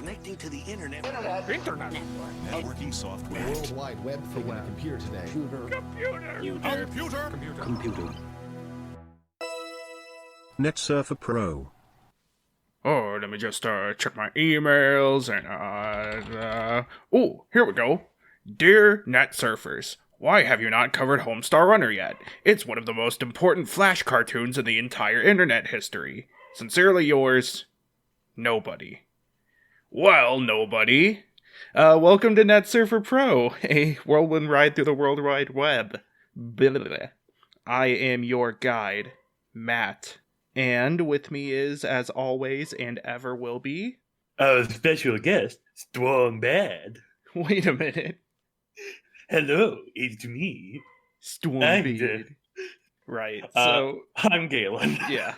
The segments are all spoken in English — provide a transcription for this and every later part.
connecting to the internet. Internet. Networking software. World Wide Web thing on a computer today. Computer. Net Surfer Pro. Oh, let me just check my emails and oh, here we go. Dear Net Surfers, why have you not covered Homestar Runner yet? It's one of the most important Flash cartoons in the entire internet history. Sincerely yours, Nobody. Well, nobody. Welcome to Net Surfer Pro, a whirlwind ride through the World Wide Web. Blah. I am your guide, Matt. And with me is, as always and ever will be... Our special guest, Strong Bad. Wait a minute. Hello, it's me. Stormbeard. Right, so... I'm Galen. Yeah.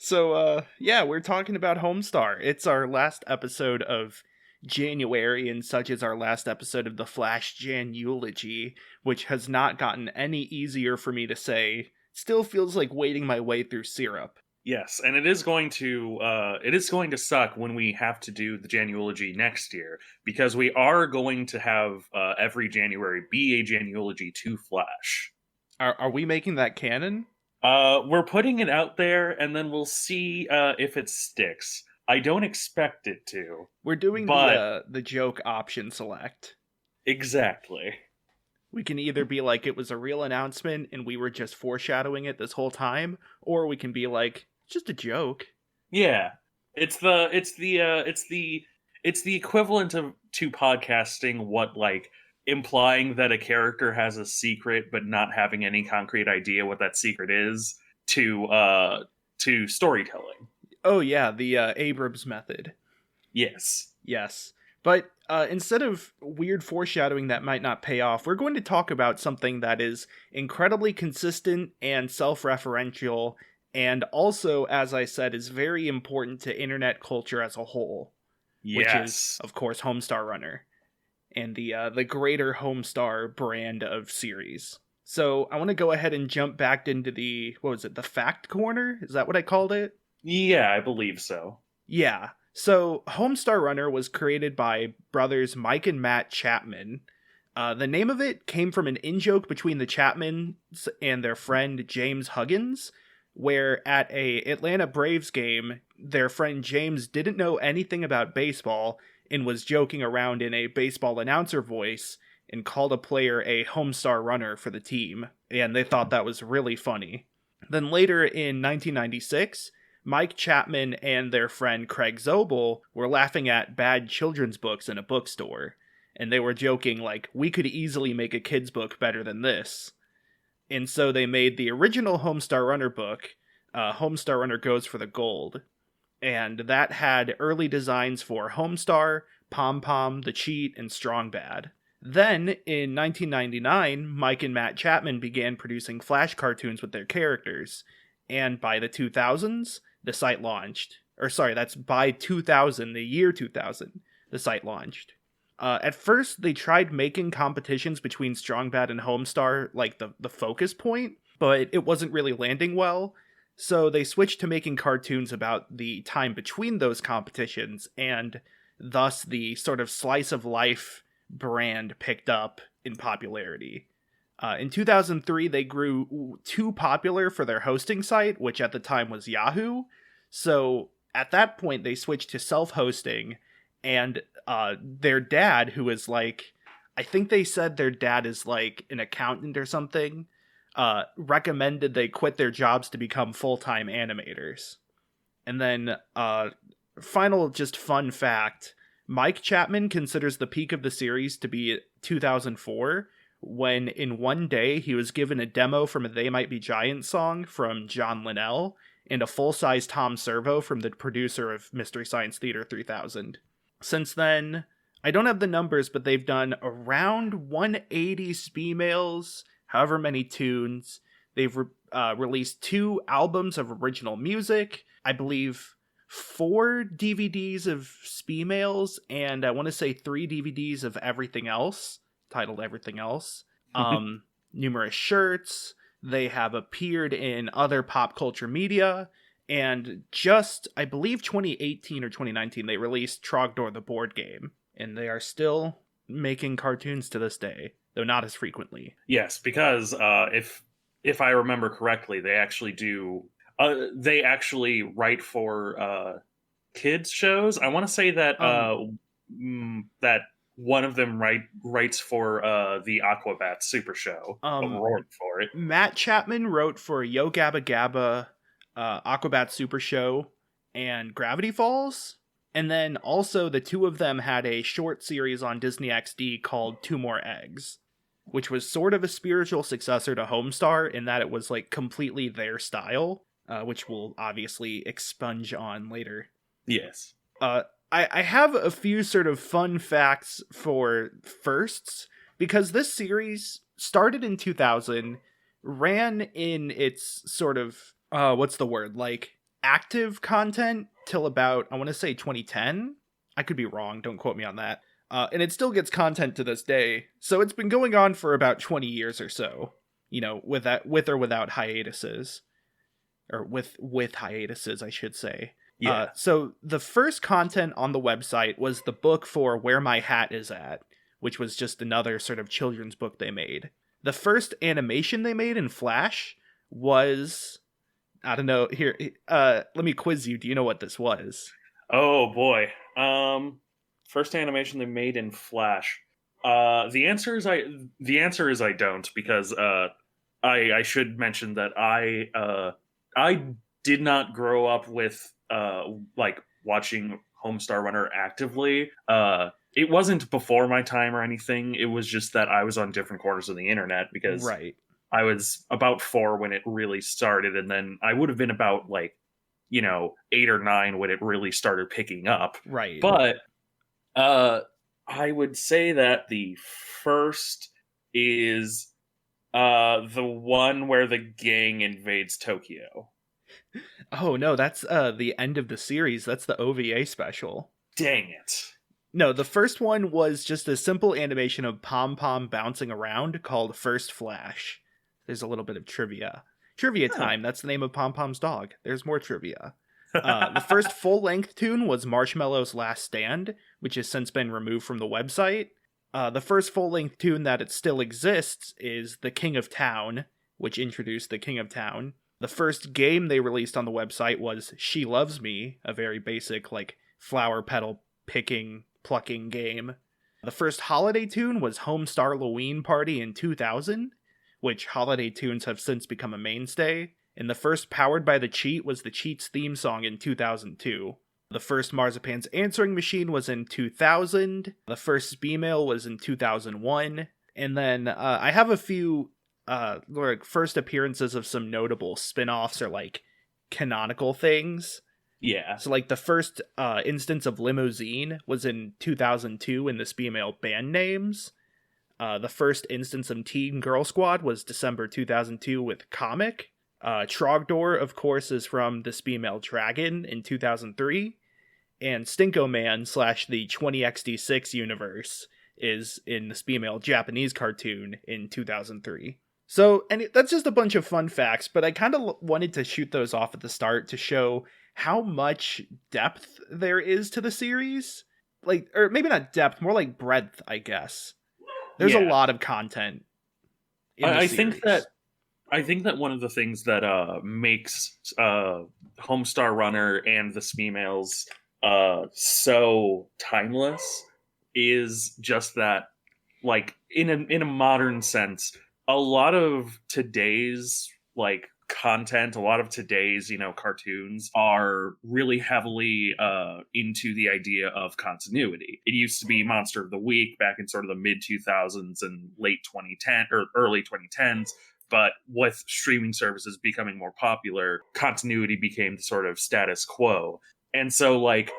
So, we're talking about Homestar. It's our last episode of January, and such is our last episode of the Flash Jan-eulogy, which has not gotten any easier for me to say. Still feels like wading my way through syrup. Yes, and it is going to suck when we have to do the Jan-eulogy next year, because we are going to have every January be a Jan-eulogy to Flash. Are we making that canon? We're putting it out there, and then we'll see if it sticks. I don't expect it to. We're doing the joke option select. Exactly. We can either be like it was a real announcement and we were just foreshadowing it this whole time, or we can be like, it's just a joke. Yeah. It's the equivalent to podcasting what, like, implying that a character has a secret but not having any concrete idea what that secret is to storytelling. Oh yeah, the Abrams method. Yes. But instead of weird foreshadowing that might not pay off, we're going to talk about something that is incredibly consistent and self-referential, and also, as I said, is very important to internet culture as a whole. Yes. Which is, of course, Homestar Runner, and the greater Homestar brand of series. So I want to go ahead and jump back into the fact corner? Is that what I called it? Yeah, I believe so. Yeah. So, Homestar Runner was created by brothers Mike and Matt Chapman. The name of it came from an in-joke between the Chapmans and their friend James Huggins, where at a Atlanta Braves game, their friend James didn't know anything about baseball and was joking around in a baseball announcer voice and called a player a Homestar Runner for the team, and they thought that was really funny. Then later in 1996... Mike Chapman and their friend Craig Zobel were laughing at bad children's books in a bookstore, and they were joking like, we could easily make a kid's book better than this. And so they made the original Homestar Runner book, Homestar Runner Goes for the Gold, and that had early designs for Homestar, Pom Pom, The Cheat, and Strong Bad. Then, in 1999, Mike and Matt Chapman began producing Flash cartoons with their characters, and by the 2000s, the site launched. That's by 2000, the year 2000, the site launched. At first, they tried making competitions between Strong Bad and Homestar, like the focus point, but it wasn't really landing well, so they switched to making cartoons about the time between those competitions, and thus the sort of slice of life brand picked up in popularity. In 2003, they grew too popular for their hosting site, which at the time was Yahoo. So at that point, they switched to self-hosting, and their dad, who is like, I think they said their dad is like an accountant or something, recommended they quit their jobs to become full-time animators. And then, final just fun fact, Mike Chapman considers the peak of the series to be 2004, when in one day he was given a demo from a They Might Be Giants song from John Linnell and a full-size Tom Servo from the producer of Mystery Science Theater 3000. Since then, I don't have the numbers, but they've done around 180 SPE-mails, however many tunes. They've released 2 albums of original music, I believe 4 DVDs of SPE-mails, and I want to say 3 DVDs of everything else, titled Everything Else. Numerous shirts. They have appeared in other pop culture media, And just, I believe 2018 or 2019, they released Trogdor the board game. And they are still making cartoons to this day, though not as frequently. Yes, because if I remember correctly, they actually do. They actually write for kids shows. I want to say that that one of them writes for the Aquabat Super Show. Wrote for it. Matt Chapman wrote for Yo Gabba Gabba, Aquabat Super Show, and Gravity Falls. And then also the two of them had a short series on Disney XD called Two More Eggs, which was sort of a spiritual successor to Homestar in that it was like completely their style, which we'll obviously expunge on later. Yes. I have a few sort of fun facts for firsts, because this series started in 2000, ran in its sort of, what's the word, like active content till about, I want to say 2010. I could be wrong, don't quote me on that. And it still gets content to this day. So it's been going on for about 20 years or so, you know, with or without hiatuses. Or with hiatuses, I should say. Yeah. So the first content on the website was the book for Where My Hat Is At, which was just another sort of children's book they made. The first animation they made in Flash was, I don't know, here, let me quiz you. Do you know what this was? Oh boy. First animation they made in Flash. The answer is I don't, because I should mention that I did not grow up with like watching Homestar Runner actively. It wasn't before my time or anything. It was just that I was on different corners of the internet, because Right. I was about 4 when it really started, and then I would have been about 8 or 9 when it really started picking up. Right. But I would say that the first is the one where the gang invades Tokyo. Oh no, that's the end of the series. That's the OVA special. Dang it. No, the first one was just a simple animation of Pom Pom bouncing around called First Flash. There's a little bit of trivia. Trivia time, that's the name of Pom Pom's dog. There's more trivia. The first full-length tune was Marshmallow's Last Stand, which has since been removed from the website. The first full-length tune that it still exists is The King of Town, which introduced the King of Town. The first game they released on the website was She Loves Me, a very basic, like, flower petal picking, plucking game. The first holiday tune was Homestar Halloween Party in 2000, which holiday tunes have since become a mainstay. And the first Powered by the Cheat was the Cheat's theme song in 2002. The first Marzipan's Answering Machine was in 2000. The first Speemail was in 2001. And then I have a few first appearances of some notable spin-offs or like canonical things. Yeah. So like the first instance of Limousine was in 2002 in the Speemail band names. The first instance of Teen Girl Squad was December 2002 with Comic. Trogdor, of course, is from the Speemail Dragon in 2003. And Stinko Man / the 20XD6 universe is in the Speemail Japanese cartoon in 2003. So, and that's just a bunch of fun facts, but I kind of wanted to shoot those off at the start to show how much depth there is to the series. Like, or maybe not depth, more like breadth, I guess. There's a lot of content in the series. I think that one of the things that makes Homestar Runner and the Speemails so timeless is just that, like, in a modern sense, a lot of today's like content, a lot of today's cartoons are really heavily into the idea of continuity. It used to be Monster of the Week back in sort of the mid 2000s and late 2010 or early 2010s. But with streaming services becoming more popular, continuity became the sort of status quo. And so, like,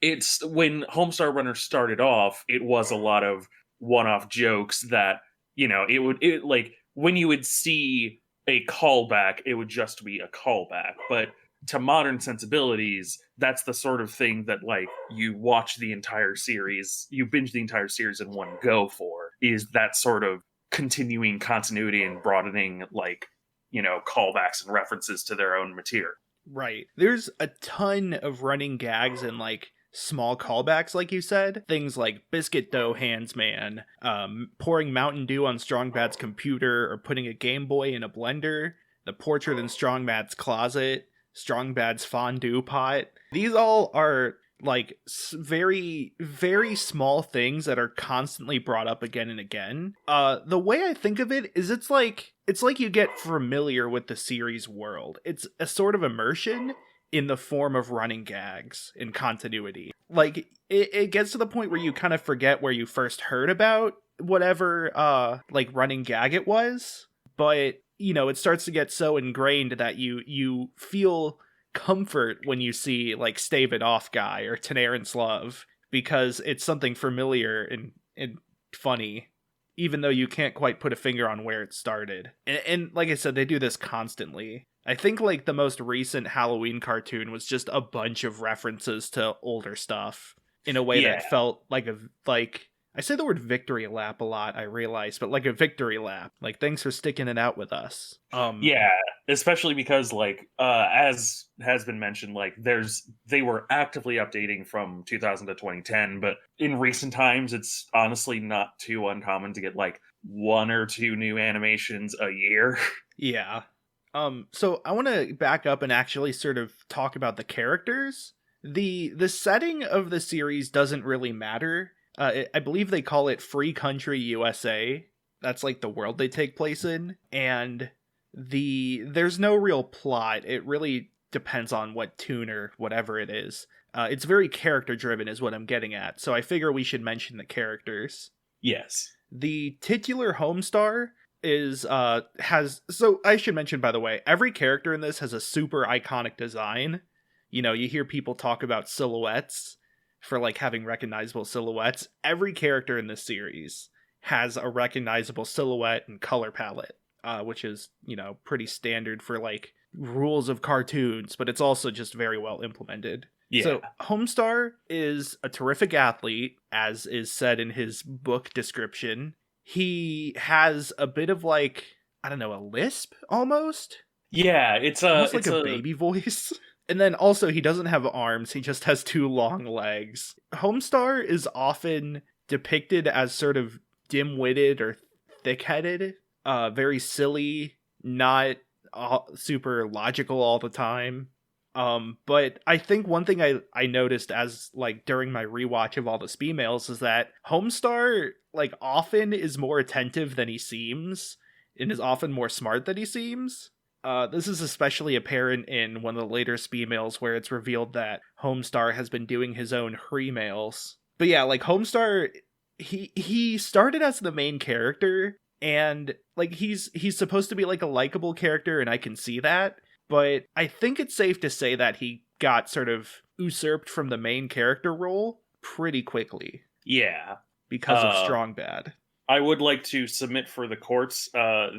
it's when Homestar Runner started off, it was a lot of one-off jokes that, when you would see a callback, it would just be a callback. But to modern sensibilities, that's the sort of thing that, like, you watch the entire series, you binge the entire series in one go for, is that sort of continuing continuity and broadening, like, callbacks and references to their own material. Right. There's a ton of running gags and like small callbacks, like you said. Things like Biscuit Dough Hands Man, pouring Mountain Dew on Strong Bad's computer, or putting a Game Boy in a blender, the portrait in Strong Bad's closet, Strong Bad's fondue pot. These all are like very, very small things that are constantly brought up again and again. The way I think of it is it's like you get familiar with the series world. It's a sort of immersion in the form of running gags and continuity. Like, it gets to the point where you kind of forget where you first heard about whatever, like, running gag it was. But, you know, it starts to get so ingrained that you feel comfort when you see, like, Stave It Off Guy or Tanarin's Love, because it's something familiar and funny, even though you can't quite put a finger on where it started. And like I said, they do this constantly. I think like the most recent Halloween cartoon was just a bunch of references to older stuff in a way that felt like I say the word victory lap a lot, I realize, but like a victory lap. Like, thanks for sticking it out with us. Yeah, especially because like as has been mentioned, like they were actively updating from 2000 to 2010, but in recent times it's honestly not too uncommon to get like one or two new animations a year. Yeah. So I want to back up and actually sort of talk about the characters. The setting of the series doesn't really matter. I believe they call it Free Country USA. That's like the world they take place in. And there's no real plot. It really depends on what tune or whatever it is. It's very character driven is what I'm getting at. So I figure we should mention the characters. Yes. The titular Homestar so I should mention, by the way, every character in this has a super iconic design. You know, you hear people talk about silhouettes for like having recognizable silhouettes. Every character in this series has a recognizable silhouette and color palette, which is, you know, pretty standard for like rules of cartoons, but it's also just very well implemented. Yeah. So Homestar is a terrific athlete, as is said in his book description. He has a bit of like, I don't know, a lisp almost? Yeah, it's almost like a baby voice. And then also he doesn't have arms, he just has two long legs. Homestar is often depicted as sort of dim-witted or thick-headed, very silly, not super logical all the time. But I think one thing I noticed as like during my rewatch of all the Speemails is that Homestar like often is more attentive than he seems and is often more smart than he seems. This is especially apparent in one of the later Speemails where it's revealed that Homestar has been doing his own Hremails. But yeah, like Homestar, he started as the main character, and like he's supposed to be like a likable character, and I can see that. But I think it's safe to say that he got sort of usurped from the main character role pretty quickly. Yeah. Because of Strong Bad. I would like to submit for the courts my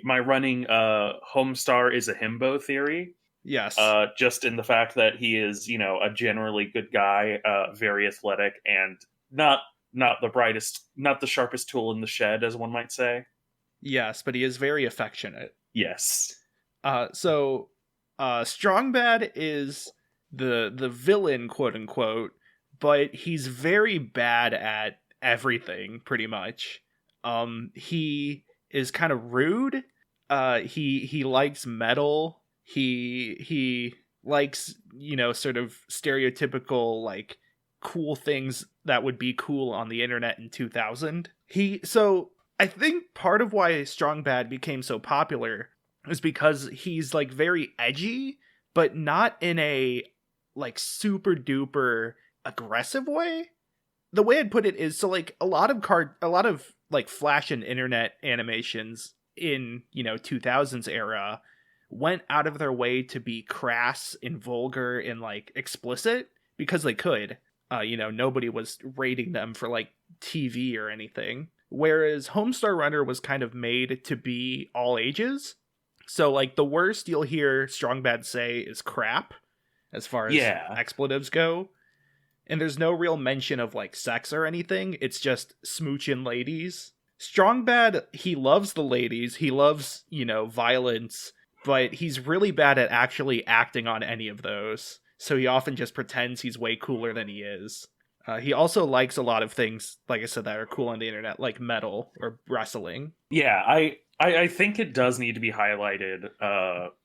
running Homestar is a himbo theory. Yes. Just in the fact that he is, you know, a generally good guy, very athletic, and not the brightest, not the sharpest tool in the shed, as one might say. Yes, but he is very affectionate. Yes. So Strong Bad is the villain, quote unquote, but he's very bad at everything, pretty much. He is kind of rude. He likes metal. He likes, you know, sort of stereotypical like cool things that would be cool on the internet in 2000. So I think part of why Strong Bad became so popular is because he's like very edgy, but not in a like super duper aggressive way. The way I'd put it is, so like a lot of like Flash and internet animations in, you know, 2000s era went out of their way to be crass and vulgar and like explicit because they could. You know, nobody was rating them for like TV or anything. Whereas Homestar Runner was kind of made to be all ages. So like the worst you'll hear Strong Bad say is crap as far as expletives go. And there's no real mention of like sex or anything. It's just smooching ladies. Strong Bad, he loves the ladies. He loves, you know, violence but he's really bad at actually acting on any of those. So he often just pretends he's way cooler than he is. He also likes a lot of things, like I said, that are cool on the internet, like metal or wrestling. Yeah, I think it does need to be highlighted.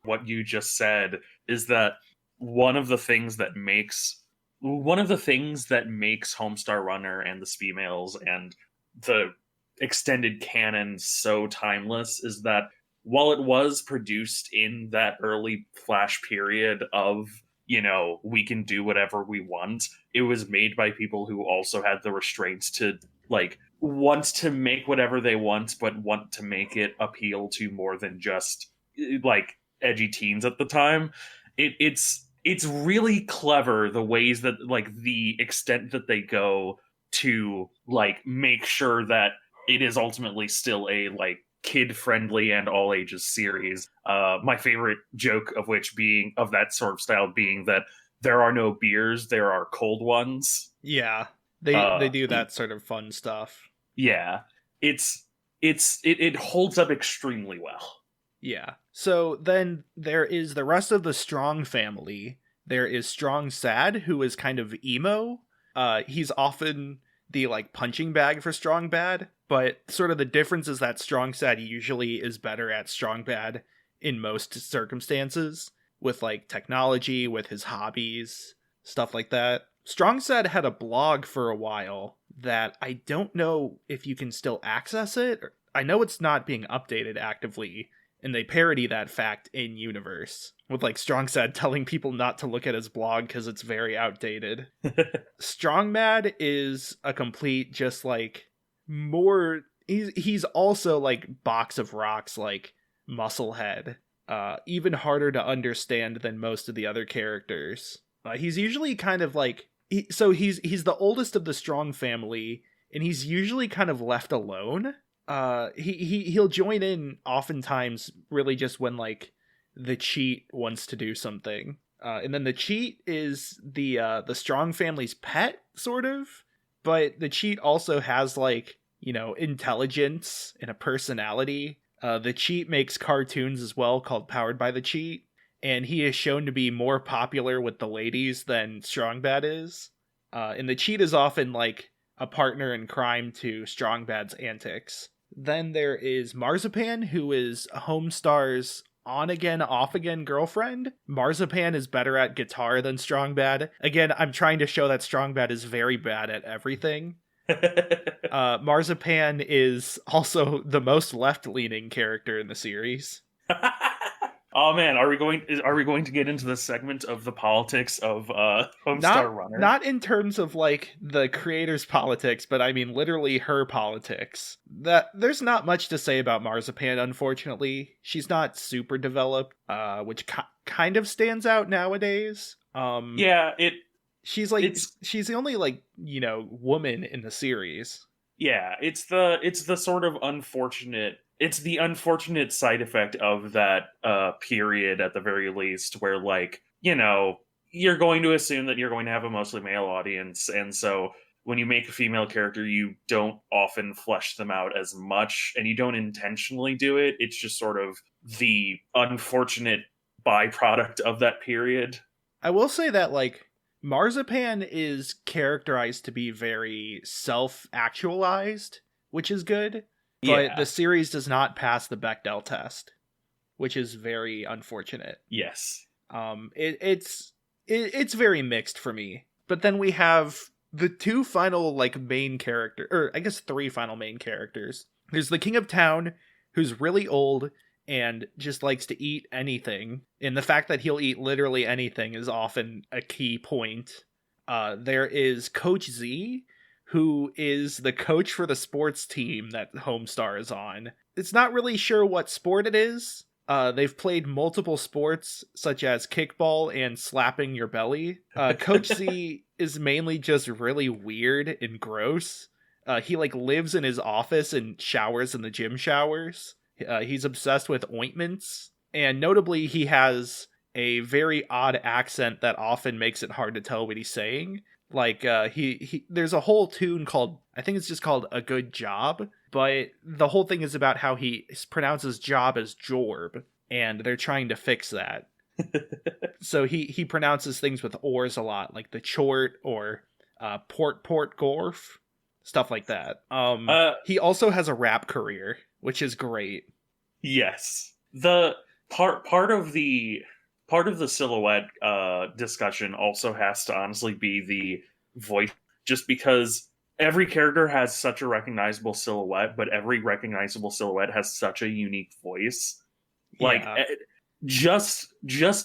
What you just said is that one of the things that makes Homestar Runner and the Females and the extended canon so timeless is that while it was produced in that early Flash period of, we can do whatever we want, it was made by people who also had the restraints to, want to make whatever they want, but want to make it appeal to more than just, edgy teens at the time. It's really clever the ways that, the extent that they go to, make sure that it is ultimately still a, kid-friendly and all-ages series. My favorite joke of that sort of style being that there are no beers, there are cold ones. Yeah, they do that sort of fun stuff. Yeah, it holds up extremely well. Yeah. So then there is the rest of the Strong family. There is Strong Sad, who is kind of emo. He's often the punching bag for Strong Bad, but sort of the difference is that Strong Sad usually is better at Strong Bad in most circumstances, with technology, with his hobbies, stuff like that. Strong Sad had a blog for a while that I don't know if you can still access it. I know it's not being updated actively, and they parody that fact in universe with Strong Sad telling people not to look at his blog because it's very outdated. Strong Mad is a complete just more he's also box of rocks, Musclehead, even harder to understand than most of the other characters. He's usually kind of he's the oldest of the Strong family, and he's usually kind of left alone. He'll join in oftentimes really just when the Cheat wants to do something, and then the Cheat is the Strong family's pet, sort of, but the Cheat also has intelligence and a personality. The Cheat makes cartoons as well called Powered by the Cheat, and he is shown to be more popular with the ladies than Strong Bad is. And the Cheat is often a partner in crime to Strong Bad's antics. Then there is Marzipan, who is Homestar's on-again, off-again girlfriend. Marzipan is better at guitar than Strong Bad. Again, I'm trying to show that Strong Bad is very bad at everything. Marzipan is also the most left-leaning character in the series. Oh man, are we going to get into the segment of the politics of Homestar Runner? Not in terms of the creator's politics, but I mean literally her politics. There's not much to say about Marzipan, unfortunately. She's not super developed, which kind of stands out nowadays. She's she's the only woman in the series. Yeah, it's the sort of unfortunate. It's the unfortunate side effect of that period, at the very least, where you're going to assume that you're going to have a mostly male audience, and so when you make a female character, you don't often flesh them out as much, and you don't intentionally do it. It's just sort of the unfortunate byproduct of that period. I will say that Marzipan is characterized to be very self-actualized, which is good. But the series does not pass the Bechdel test, which is very unfortunate. Yes. It's very mixed for me. But then we have the two final main character, or I guess three final main characters. There's the King of Town, who's really old and just likes to eat anything. And the fact that he'll eat literally anything is often a key point. There is Coach Z, who is the coach for the sports team that Homestar is on. It's not really sure what sport it is. They've played multiple sports, such as kickball and slapping your belly. Coach Z is mainly just really weird and gross. He lives in his office and showers in the gym showers. He's obsessed with ointments. And notably, he has a very odd accent that often makes it hard to tell what he's saying. There's a whole tune called, I think it's just called A Good Job, but the whole thing is about how he pronounces job as jorb. and they're trying to fix that. So he pronounces things with ors a lot, like the chort or port gorf, stuff like that. He also has a rap career, which is great. Yes. The part of the silhouette discussion also has to honestly be the voice, just because every character has such a recognizable silhouette, but every recognizable silhouette has such a unique voice. Like Yeah. just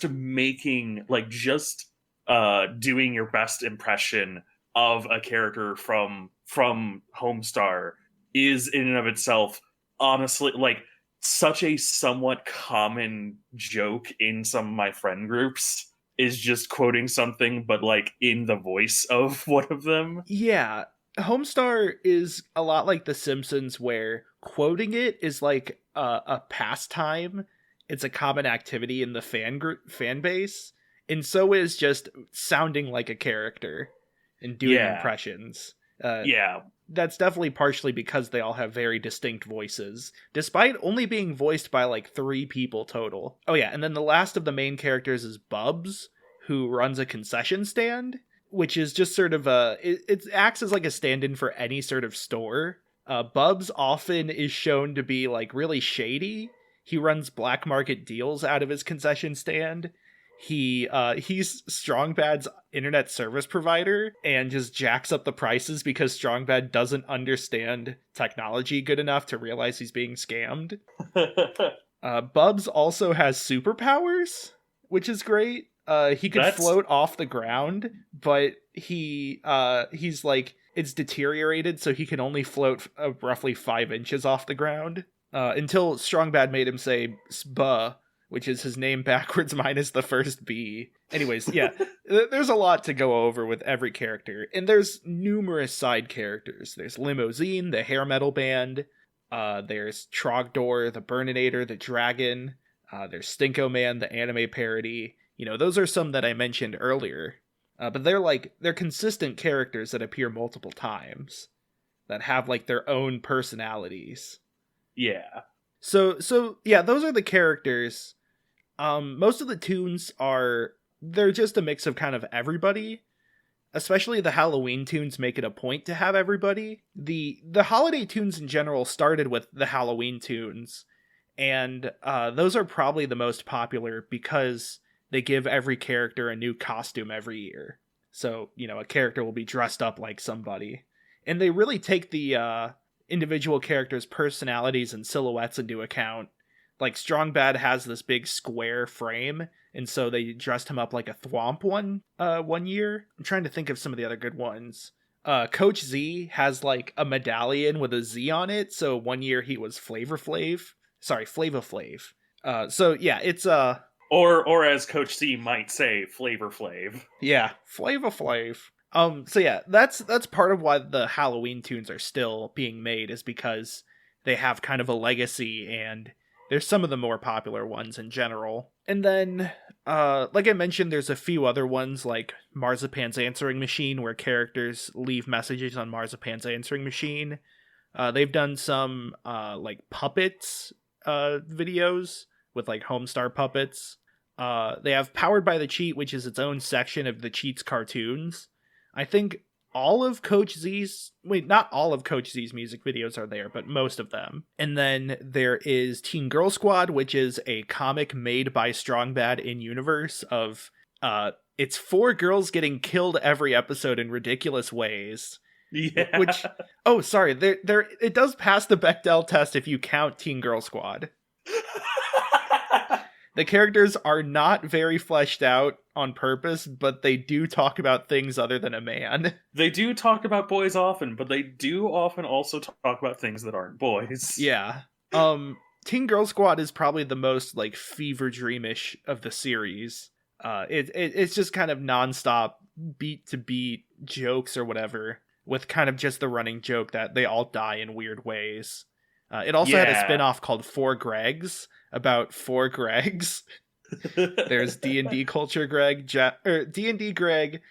making, like, just doing your best impression of a character from Homestar is in and of itself honestly like such a somewhat common joke in some of my friend groups, is just quoting something but like in the voice of one of them. Yeah. Homestar is a lot like The Simpsons, where quoting it is like a pastime. It's a common activity in the fan base, and so is just sounding like a character and doing impressions. Yeah. That's definitely partially because they all have very distinct voices, despite only being voiced by like 3 people total. Oh yeah, and then the last of the main characters is Bubs, who runs a concession stand, which is just sort of it acts as like a stand-in for any sort of store. Bubs often is shown to be like really shady. He runs black market deals out of his concession stand. He's Strongbad's internet service provider and just jacks up the prices because Strongbad doesn't understand technology good enough to realize he's being scammed. Bubs also has superpowers, which is great. He could float off the ground, but he's like, it's deteriorated, so he can only float roughly 5 inches off the ground. Until Strongbad made him say "sbuh," which is his name backwards minus the first B. Anyways, yeah, there's a lot to go over with every character, and there's numerous side characters. There's Limousine, the hair metal band. There's Trogdor, the Burninator, the dragon. There's Stinko Man, the anime parody. You know, those are some that I mentioned earlier. But they're consistent characters that appear multiple times, that have like their own personalities. Yeah. So yeah, those are the characters. Most of the tunes they're just a mix of kind of everybody. Especially the Halloween tunes make it a point to have everybody. The holiday tunes in general started with the Halloween tunes, and those are probably the most popular because they give every character a new costume every year. So, you know, a character will be dressed up like somebody. And they really take the individual characters' personalities and silhouettes into account. Like, Strongbad has this big square frame, and so they dressed him up like a Thwomp one year. I'm trying to think of some of the other good ones. Coach Z has like a medallion with a Z on it, so one year he was Flava Flav. So yeah, it's or as Coach C might say, Flavor Flav. Yeah, Flava Flav. So yeah, that's part of why the Halloween tunes are still being made, is because they have kind of a legacy, and they're some of the more popular ones in general. And then, like I mentioned, there's a few other ones, like Marzipan's Answering Machine, where characters leave messages on Marzipan's Answering Machine. They've done some, like, puppets videos with, like, Homestar puppets. They have Powered by the Cheat, which is its own section of the Cheat's cartoons. I think all of Coach Z's... Wait, not all of Coach Z's music videos are there, but most of them. And then there is Teen Girl Squad, which is a comic made by Strongbad in universe of... it's 4 girls getting killed every episode in ridiculous ways. Yeah. Which... Oh, sorry. It does pass the Bechdel test if you count Teen Girl Squad. The characters are not very fleshed out on purpose, but they do talk about things other than a man. They do talk about boys often, but they do often also talk about things that aren't boys. Yeah. Teen Girl Squad is probably the most, like, fever dreamish of the series. It's just kind of nonstop beat to beat jokes or whatever, with kind of just the running joke that they all die in weird ways. It also had a spin-off called 4 Gregs, about 4 Gregs. There's D&D Culture Greg, D&D Greg,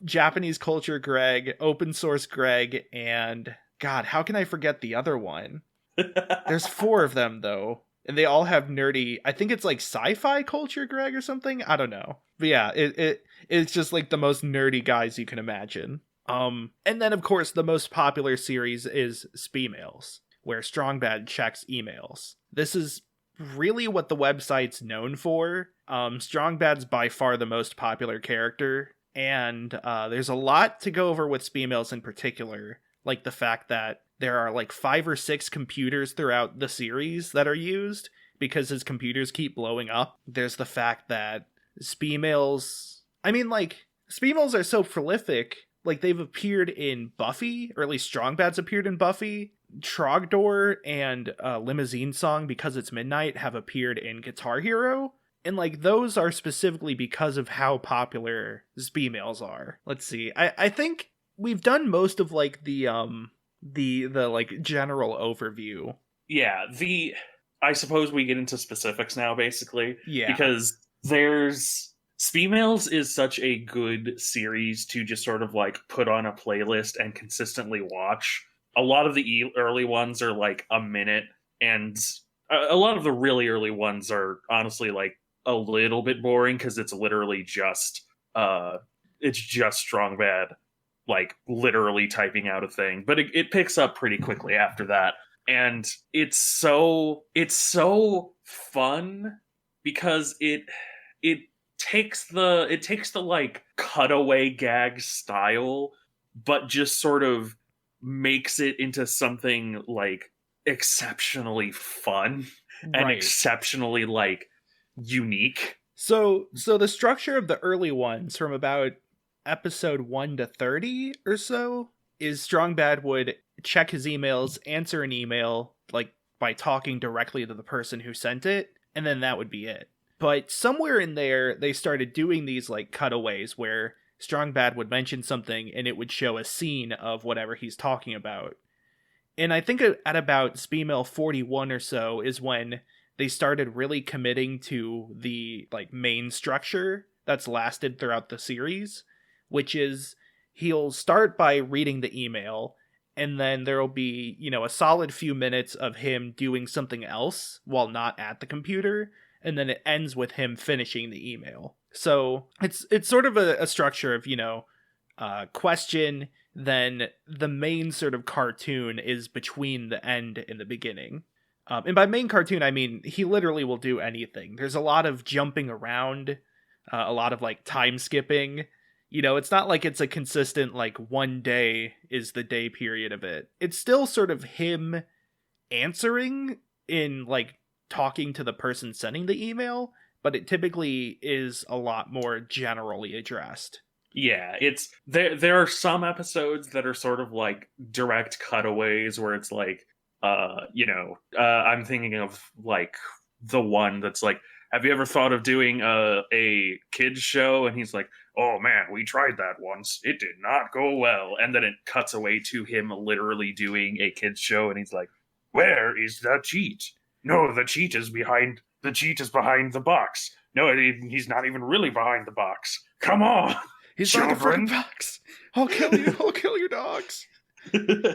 Japanese Culture Greg, Open Source Greg, and... God, how can I forget the other one? There's 4 of them, though. And they all have nerdy, I think it's like sci-fi culture, Greg, or something. I don't know. But yeah, it's just like the most nerdy guys you can imagine. And then of course the most popular series is Spemails, where Strong Bad checks emails. This is really what the website's known for. Strong Bad's by far the most popular character, and there's a lot to go over with Spemails in particular, like the fact that there are like 5 or 6 computers throughout the series that are used because his computers keep blowing up. There's the fact that Spemails are so prolific, like they've appeared in Buffy, or at least Strong Bad's appeared in Buffy. Trogdor and Limousine Song, Because It's Midnight, have appeared in Guitar Hero. And like those are specifically because of how popular Spemails are. Let's see. I think we've done most of like the like general overview. Yeah, I suppose we get into specifics now, basically. Yeah. Because Spemails is such a good series to just sort of like put on a playlist and consistently watch. A lot of the early ones are like a minute, and a lot of the really early ones are honestly like a little bit boring because it's literally just Strong Bad, like literally typing out a thing. But it picks up pretty quickly after that, and it's so fun because it takes the like cutaway gag style, but just sort of makes it into something like exceptionally fun and exceptionally like unique. So the structure of the early ones from about episode 1 to 30 or so is Strong Bad would check his emails, answer an email like by talking directly to the person who sent it, and then that would be it. But somewhere in there they started doing these like cutaways where Strong Bad would mention something and it would show a scene of whatever he's talking about. And I think at about Spemail 41 or so is when they started really committing to the like main structure that's lasted throughout the series, which is he'll start by reading the email, and then there'll be, a solid few minutes of him doing something else while not at the computer, and then it ends with him finishing the email. So it's sort of a structure of, question, then the main sort of cartoon is between the end and the beginning. And by main cartoon, I mean he literally will do anything. There's a lot of jumping around, a lot of like time skipping. It's not like it's a consistent like one day is the day period of it. It's still sort of him answering in like talking to the person sending the email, but it typically is a lot more generally addressed. Yeah, it's there are some episodes that are sort of like direct cutaways where it's like I'm thinking of like the one that's like, have you ever thought of doing a kids show? And he's like, oh man, we tried that once, it did not go well. And then it cuts away to him literally doing a kids show, and he's like, where is the cheat? No, the cheat is behind the box. No, he's not even really behind the box. Come on, he's children. behind the freaking box. I'll kill you. I'll kill your dogs.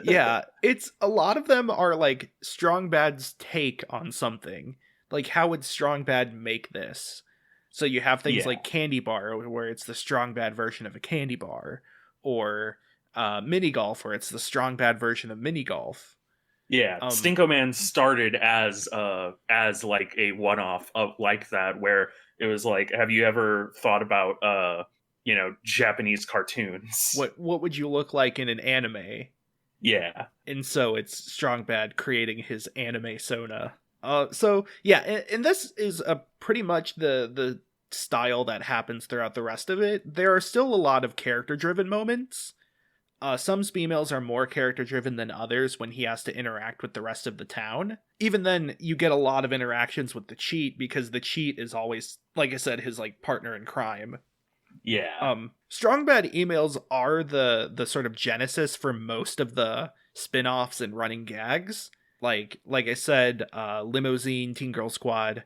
Yeah, it's a lot of them are like Strong Bad's take on something. Like, how would Strong Bad make this? So you have things like Candy Bar, where it's the Strong Bad version of a candy bar, or Mini Golf, where it's the Strong Bad version of Mini Golf. Yeah, Stinko Man started as like a one-off of like that, where it was like, have you ever thought about Japanese cartoons? What would you look like in an anime? Yeah. And so it's Strong Bad creating his anime Sona. So yeah, and this is pretty much the style that happens throughout the rest of it. There are still a lot of character-driven moments. Some Spemails are more character-driven than others when he has to interact with the rest of the town. Even then, you get a lot of interactions with the cheat, because the cheat is always, like I said, his like partner in crime. Yeah. Strong Bad emails are the sort of genesis for most of the spin-offs and running gags. Like I said, Limousine, Teen Girl Squad,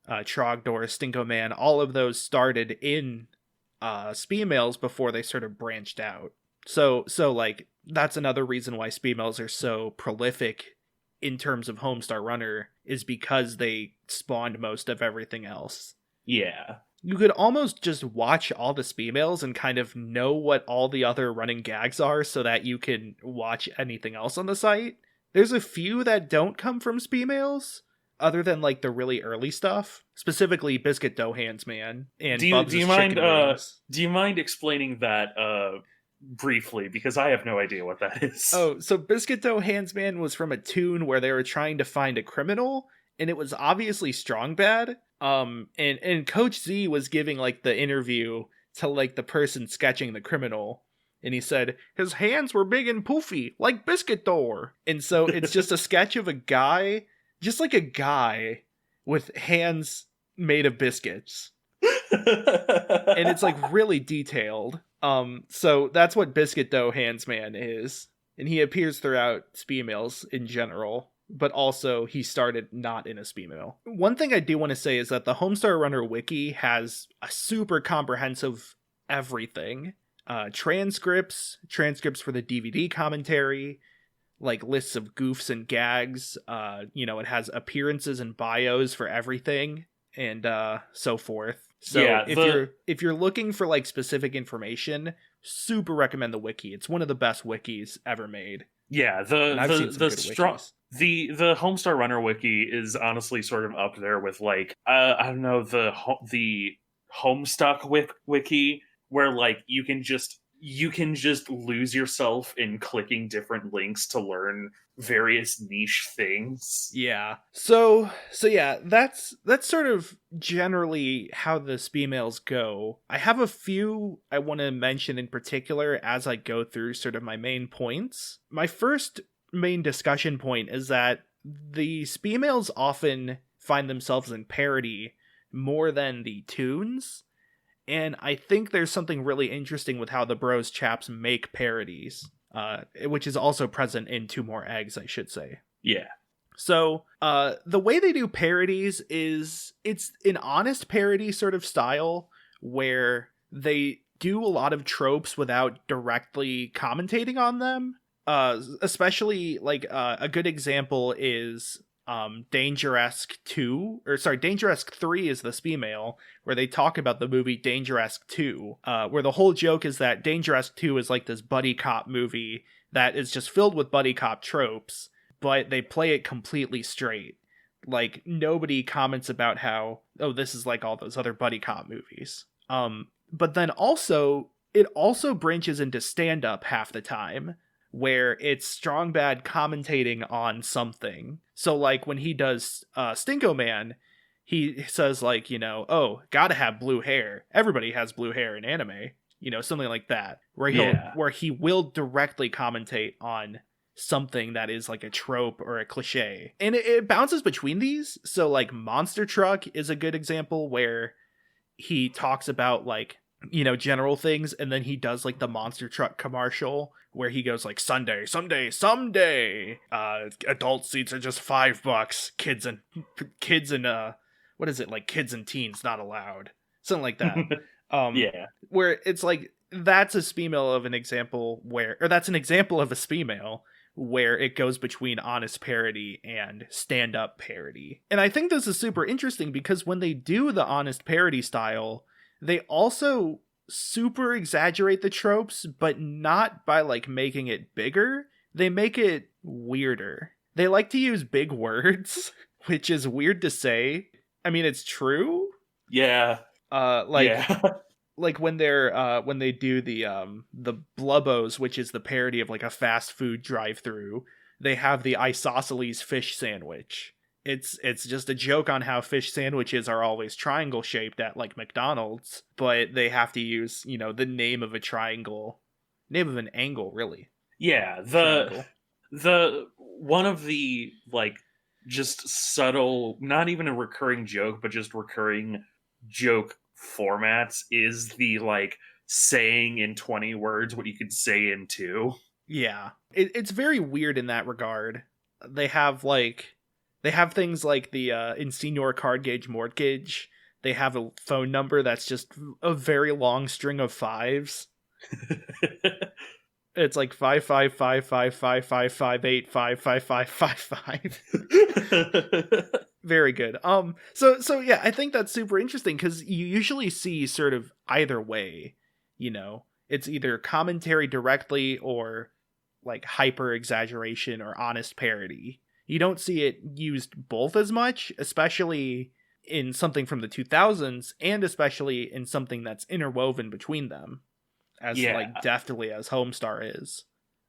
Trogdor, Stinko Man, all of those started in Spemails before they sort of branched out. So like that's another reason why Spemails are so prolific in terms of Homestar Runner is because they spawned most of everything else. Yeah. You could almost just watch all the Speemails and kind of know what all the other running gags are so that you can watch anything else on the site. There's a few that don't come from Speemails, other than like the really early stuff, specifically Biscuit Dough Hands Man and Bubs' chicken wings. Do you mind explaining that briefly, because I have no idea what that is? Oh, so Biscuit Dough Hands Man was from a toon where they were trying to find a criminal, and it was obviously Strong Bad. And Coach Z was giving like the interview to like the person sketching the criminal, and he said his hands were big and poofy like Biscuit Door. And so it's just a sketch of a guy, just like a guy with hands made of biscuits. And it's like really detailed. So that's what Biscuit Dough Hands Man is. And he appears throughout Speemails in general, but also he started not in a Speemail. One thing I do want to say is that the Homestar Runner wiki has a super comprehensive everything. Transcripts for the DVD commentary, like lists of goofs and gags. It has appearances and bios for everything, and so forth. So Yeah, if you're looking for like specific information, super recommend the wiki. It's one of the best wikis ever made. Yeah, the Homestar Runner wiki is honestly sort of up there with like I don't know, the Homestuck wiki, where like you can just lose yourself in clicking different links to learn various niche things. Yeah. So yeah, that's sort of generally how the Speemails go. I have a few I want to mention in particular as I go through sort of my main points. My first main discussion point is that the Speemails often find themselves in parody more than the tunes. And I think there's something really interesting with how the Bros Chaps make parodies, which is also present in Two More Eggs, I should say. Yeah. So the way they do parodies is it's an honest parody sort of style where they do a lot of tropes without directly commentating on them. Especially like a good example is Dangeresque 2, or sorry, Dangeresque 3 is the Speemail, where they talk about the movie Dangeresque 2, where the whole joke is that Dangeresque 2 is like this buddy cop movie that is just filled with buddy cop tropes, but they play it completely straight. Like, nobody comments about how, oh, this is like all those other buddy cop movies. But then also, it also branches into stand-up half the time, where it's Strong Bad commentating on something. So like when he does Stinko Man, he says like, oh, gotta have blue hair. Everybody has blue hair in anime. Something like that. Where he will directly commentate on something that is like a trope or a cliche. And it bounces between these. So like Monster Truck is a good example where he talks about like, general things, and then he does like the Monster Truck commercial where he goes like someday adult seats are just $5, kids and what is it, like kids and teens not allowed, something like that. Yeah, where it's like that's a Speemail of an example that's an example of a Speemail where it goes between honest parody and stand-up parody. And I think this is super interesting because when they do the honest parody style, they also super exaggerate the tropes, but not by like making it bigger. They make it weirder. They like to use big words, which is weird to say. I mean, it's true. Yeah. Like when they do the Blubbos, which is the parody of like a fast food drive-through, they have the isosceles fish sandwich. It's just a joke on how fish sandwiches are always triangle shaped at like McDonald's, but they have to use, the name of an angle, really. Yeah, the one of the like just subtle, not even a recurring joke, but just recurring joke formats is the like saying in 20 words what you could say in 2. Yeah, it's very weird in that regard. They have things like the in Senior Card Gauge Mortgage, they have a phone number that's just a very long string of 5s. It's like 5555555585555. Very good. So yeah, I think that's super interesting because you usually see sort of either way, you know. It's either commentary directly or like hyper exaggeration or honest parody. You don't see it used both as much, especially in something from the 2000s and especially in something that's interwoven between them as like deftly as Homestar is.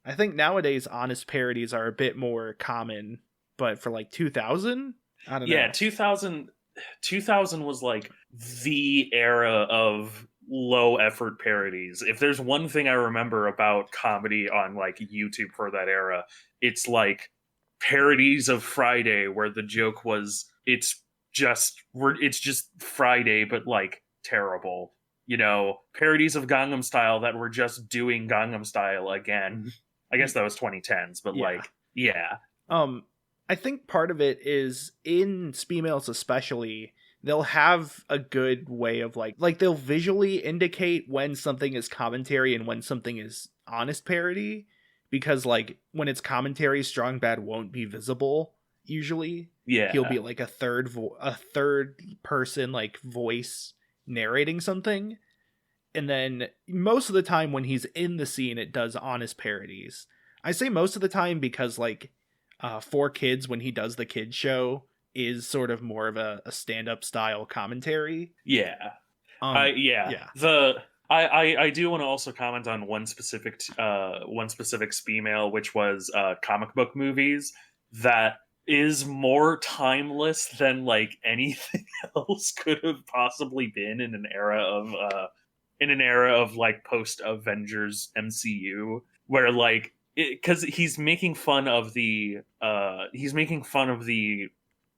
I think nowadays honest parodies are a bit more common, but for like 2000, I don't know. Yeah, 2000 was like the era of low effort parodies. If there's one thing I remember about comedy on like YouTube for that era, it's like parodies of Friday where the joke was it's just Friday but like terrible. You know, parodies of Gangnam Style that were just doing Gangnam Style again. I guess that was 2010s, but yeah. I think part of it is in Speemails especially, they'll have a good way of like they'll visually indicate when something is commentary and when something is honest parody, because like when it's commentary, Strong Bad won't be visible usually. Yeah, he'll be like a third person like voice narrating something, and then most of the time when he's in the scene, it does honest parodies. I say most of the time because like 4Kids, when he does the kids show, is sort of more of a stand-up style commentary. Yeah. I do want to also comment on one specific Speemail, which was comic book movies that is more timeless than like anything else could have possibly been in an era of like post Avengers MCU, where like because he's making fun of the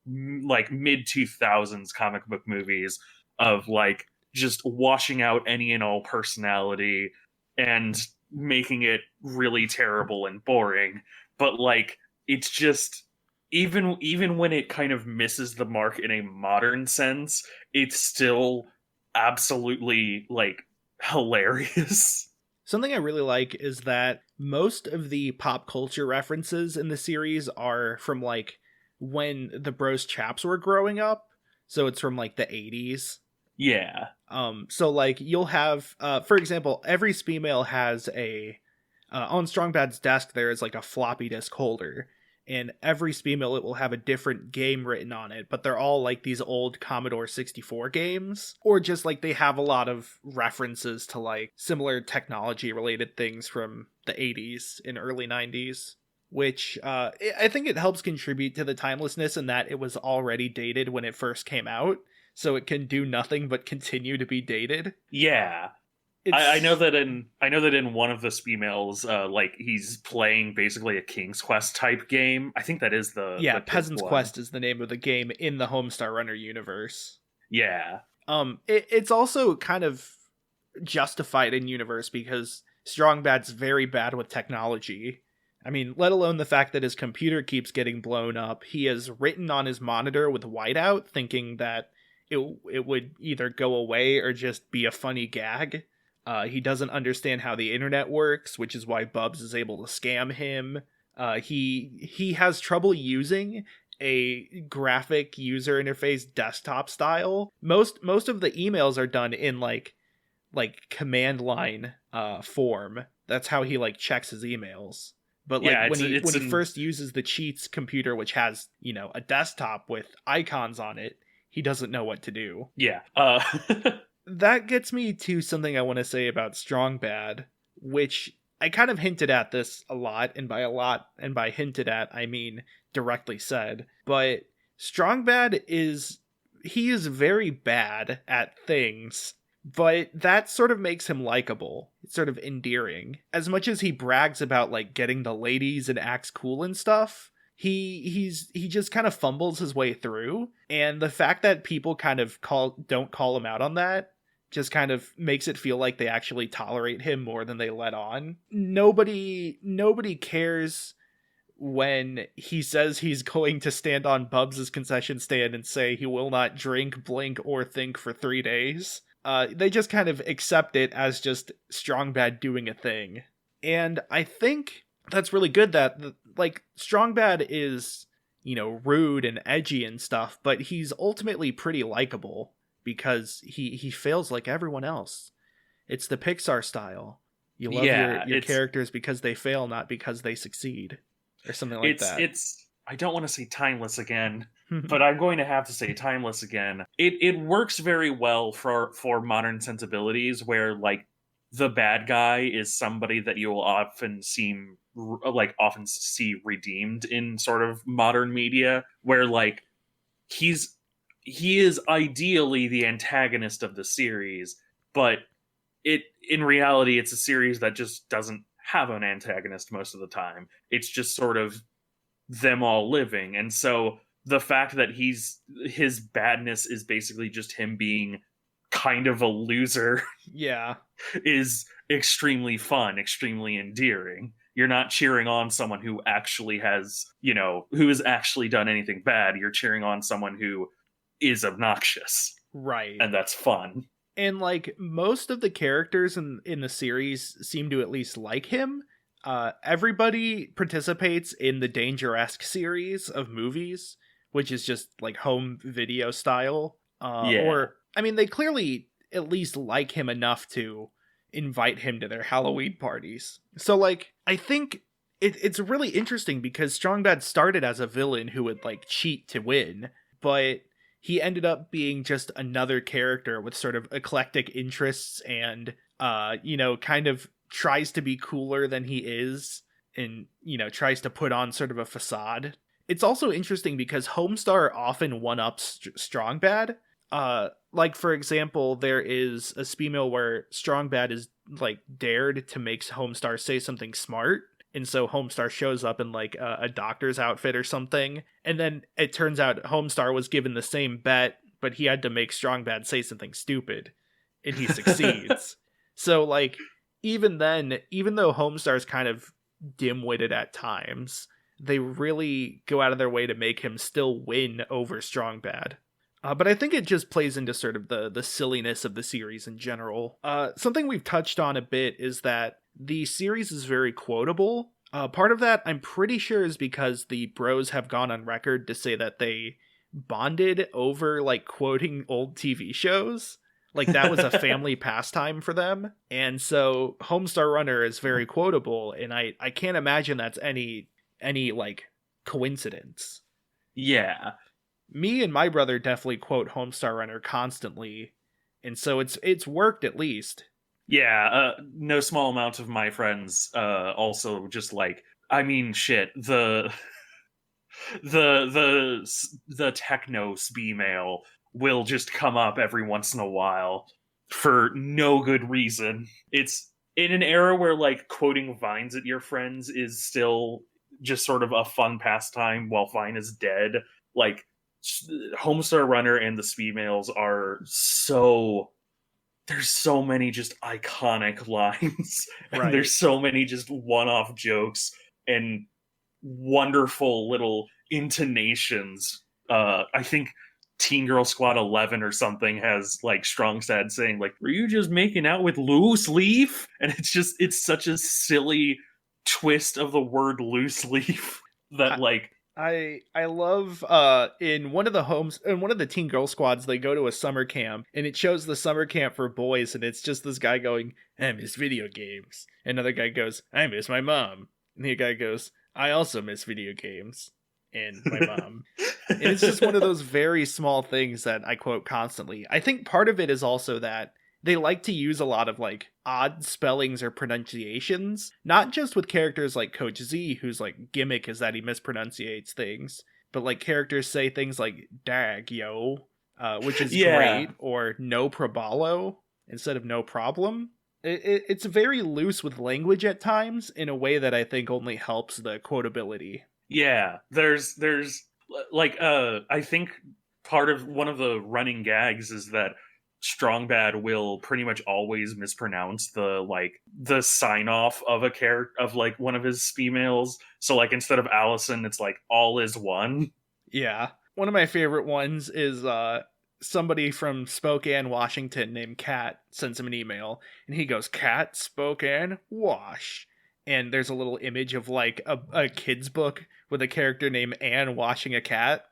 like mid 2000s comic book movies of like just washing out any and all personality and making it really terrible and boring, but like it's just even when it kind of misses the mark in a modern sense, it's still absolutely like hilarious. Something I really like is that most of the pop culture references in the series are from like when the Bros Chaps were growing up. So it's from like the 80s. Yeah. So like you'll have for example, every Speemail has a on Strong Bad's desk there is like a floppy disk holder, and every Speemail it will have a different game written on it, but they're all like these old Commodore 64 games, or just like they have a lot of references to like similar technology related things from the 80s and early 90s, which I think it helps contribute to the timelessness in that it was already dated when it first came out, so it can do nothing but continue to be dated. Yeah. I know that in one of the Speemails, like he's playing basically a King's Quest type game. I think that is the Peasant's Quest is the name of the game in the Homestar Runner universe. Yeah. It's also kind of justified in universe because Strong Bad's very bad with technology. I mean, let alone the fact that his computer keeps getting blown up. He has written on his monitor with whiteout, thinking that it would either go away or just be a funny gag. He doesn't understand how the internet works, which is why Bubs is able to scam him. He has trouble using a graphic user interface desktop style. Most of the emails are done in like command line form. That's how he like checks his emails. But like when he first uses the cheats computer, which has, you know, a desktop with icons on it, he doesn't know what to do. Yeah. That gets me to something I want to say about Strong Bad, which I kind of hinted at this a lot, and by hinted at, I mean directly said. But Strong Bad is very bad at things, but that sort of makes him likable. It's sort of endearing. As much as he brags about like getting the ladies and acts cool and stuff, he just kind of fumbles his way through, and the fact that people kind of don't call him out on that just kind of makes it feel like they actually tolerate him more than they let on. Nobody cares when he says he's going to stand on Bubs' concession stand and say he will not drink, blink, or think for 3 days. They just kind of accept it as just Strong Bad doing a thing. And I think that's really good that, like, Strong Bad is, you know, rude and edgy and stuff, but he's ultimately pretty likable because he fails like everyone else. It's the Pixar style. You love your characters because they fail, not because they succeed, or something like that. It's I don't want to say timeless again, but I'm going to have to say timeless again. It works very well for modern sensibilities, where like the bad guy is somebody that you will often see redeemed in sort of modern media, where like he is ideally the antagonist of the series, but in reality it's a series that just doesn't have an antagonist most of the time. It's just sort of them all living. And so the fact that his badness is basically just him being kind of a loser yeah, is extremely fun, extremely endearing. You're not cheering on someone who actually has, who has actually done anything bad. You're cheering on someone who is obnoxious. Right. And that's fun. And like most of the characters in the series seem to at least like him. Everybody participates in the Danger-esque series of movies, which is just like home video style. Or, I mean, they clearly at least like him enough to invite him to their Halloween parties. So, like, I think it's really interesting because Strong Bad started as a villain who would, like, cheat to win, but he ended up being just another character with sort of eclectic interests and, kind of tries to be cooler than he is and, tries to put on sort of a facade. It's also interesting because Homestar often one-ups Strong Bad. Like, for example, there is a Speemail where Strong Bad is, like, dared to make Homestar say something smart. And so Homestar shows up in, like, a doctor's outfit or something. And then it turns out Homestar was given the same bet, but he had to make Strong Bad say something stupid. And he succeeds. So, like, even then, even though Homestar's kind of dim-witted at times, they really go out of their way to make him still win over Strong Bad. But I think it just plays into sort of the silliness of the series in general. Something we've touched on a bit is that the series is very quotable. Part of that, I'm pretty sure, is because the bros have gone on record to say that they bonded over, like, quoting old TV shows. Like, that was a family pastime for them. And so Homestar Runner is very quotable, and I can't imagine that's any like, coincidence. Yeah. Me and my brother definitely quote Homestar Runner constantly, and so it's worked at least. Yeah, no small amount of my friends also just like, I mean, shit, the techno Speemail will just come up every once in a while for no good reason. It's in an era where, like, quoting Vines at your friends is still just sort of a fun pastime while Vine is dead. Like, Homestar Runner and the Speemails are there's so many just iconic lines. Right. And there's so many just one-off jokes and wonderful little intonations. I think Teen Girl Squad 11 or something has, like, Strong Sad saying, like, "Were you just making out with loose leaf?" And it's such a silly twist of the word loose leaf that, like, I love in one of the Teen Girl Squads, they go to a summer camp and it shows the summer camp for boys, and it's just this guy going, "I miss video games." Another guy goes, "I miss my mom." And the guy goes, "I also miss video games and my mom." And it's just one of those very small things that I quote constantly. I think part of it is also that they like to use a lot of, like, odd spellings or pronunciations, not just with characters like Coach Z, whose, like, gimmick is that he mispronunciates things, but, like, characters say things like "dag, yo," which is great, or "no probalo" instead of "no problem." It's very loose with language at times in a way that I think only helps the quotability. Yeah, there's like, I think one of the running gags is that Strong Bad will pretty much always mispronounce the sign off of a character of, like, one of his Speemails. So, like, instead of Allison, it's like "all is one." Yeah. One of my favorite ones is somebody from Spokane, Washington named Kat sends him an email, and he goes, "Kat, Spokane, Wash." and there's a little image of like a kid's book with a character named Anne washing a cat.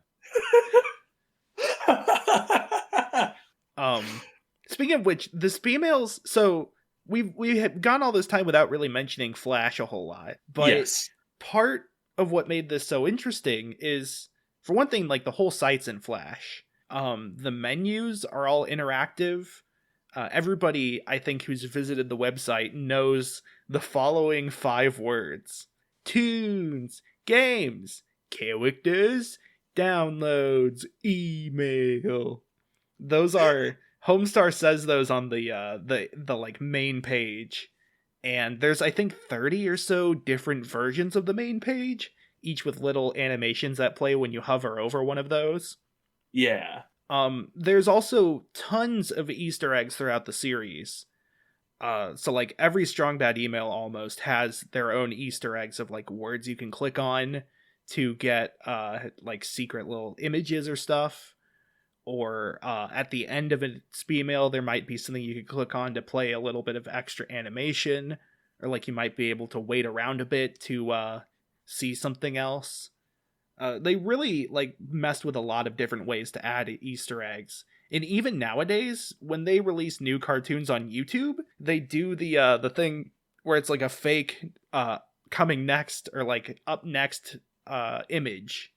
Speaking of which, the Speemails, so we have gone all this time without really mentioning Flash a whole lot, but Yes. part of what made this so interesting is, for one thing, like the whole site's in Flash. The menus are all interactive. Everybody, I think, who's visited the website knows the following 5 words: tunes, games, characters, downloads, email. Those are Homestar says those on the like main page, and there's I think 30 or so different versions of the main page, each with little animations that play when you hover over one of those. Yeah. There's also tons of Easter eggs throughout the series. So like every Strong Bad email almost has their own Easter eggs of like words you can click on to get like secret little images or stuff. Or at the end of a email, there might be something you could click on to play a little bit of extra animation, or like you might be able to wait around a bit to see something else. They really like messed with a lot of different ways to add Easter eggs. And even nowadays, when they release new cartoons on YouTube, they do the thing where it's like a fake coming next or like up next image,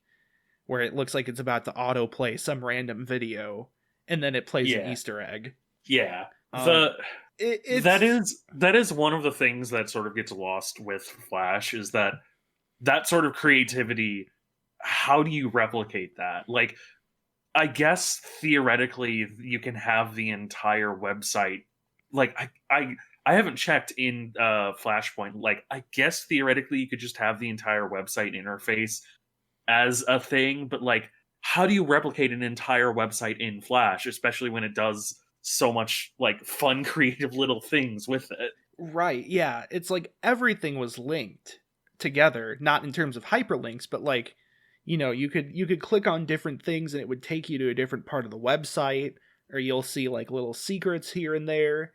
where it looks like it's about to autoplay some random video, and then it plays an Easter egg. Yeah. It's... that is one of the things that sort of gets lost with Flash, is that sort of creativity. How do you replicate that? Like, I guess theoretically you can have the entire website. Like, I haven't checked in Flashpoint. Like, I guess theoretically you could just have the entire website interface as a thing, but like, how do you replicate an entire website in Flash, especially when it does so much like fun, creative little things with it? Right, yeah. It's like everything was linked together, not in terms of hyperlinks, but like, you know, you could click on different things and it would take you to a different part of the website, or you'll see like little secrets here and there.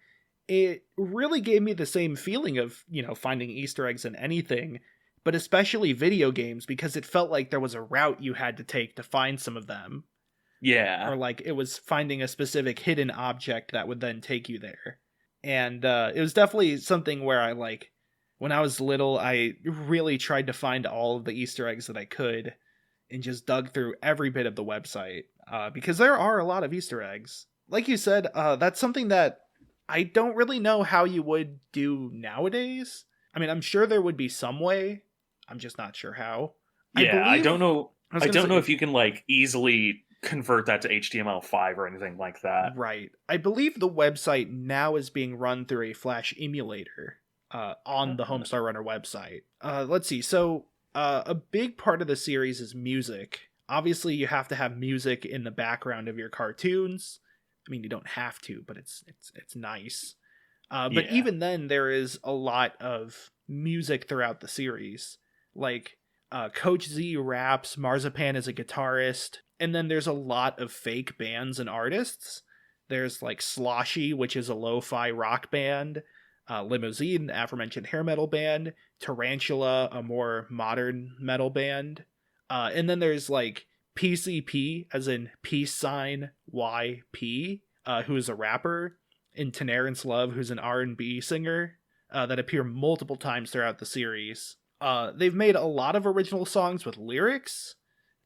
It really gave me the same feeling of, you know, finding Easter eggs in anything, but especially video games, because it felt like there was a route you had to take to find some of them. Yeah. Or like it was finding a specific hidden object that would then take you there. And it was definitely something where I like, when I was little, I really tried to find all of the Easter eggs that I could and just dug through every bit of the website, because there are a lot of Easter eggs. Like you said, that's something that I don't really know how you would do nowadays. I mean, I'm sure there would be some way. I'm just not sure how. Yeah, I don't know. I don't know if if you can like easily convert that to HTML5 or anything like that. Right. I believe the website now is being run through a Flash emulator on the Homestar Runner website. Let's see. So a big part of the series is music. Obviously, you have to have music in the background of your cartoons. I mean, you don't have to, but it's nice. But even then, there is a lot of music throughout the series. Like, Coach Z raps, Marzipan is a guitarist, and then there's a lot of fake bands and artists. There's, like, Sloshy, which is a lo-fi rock band, Limousine, the aforementioned hair metal band, Tarantula, a more modern metal band, and then there's, like, PCP, as in peace sign YP, who is a rapper, and Tenarance Love, who's an R&B singer, that appear multiple times throughout the series. They've made a lot of original songs with lyrics.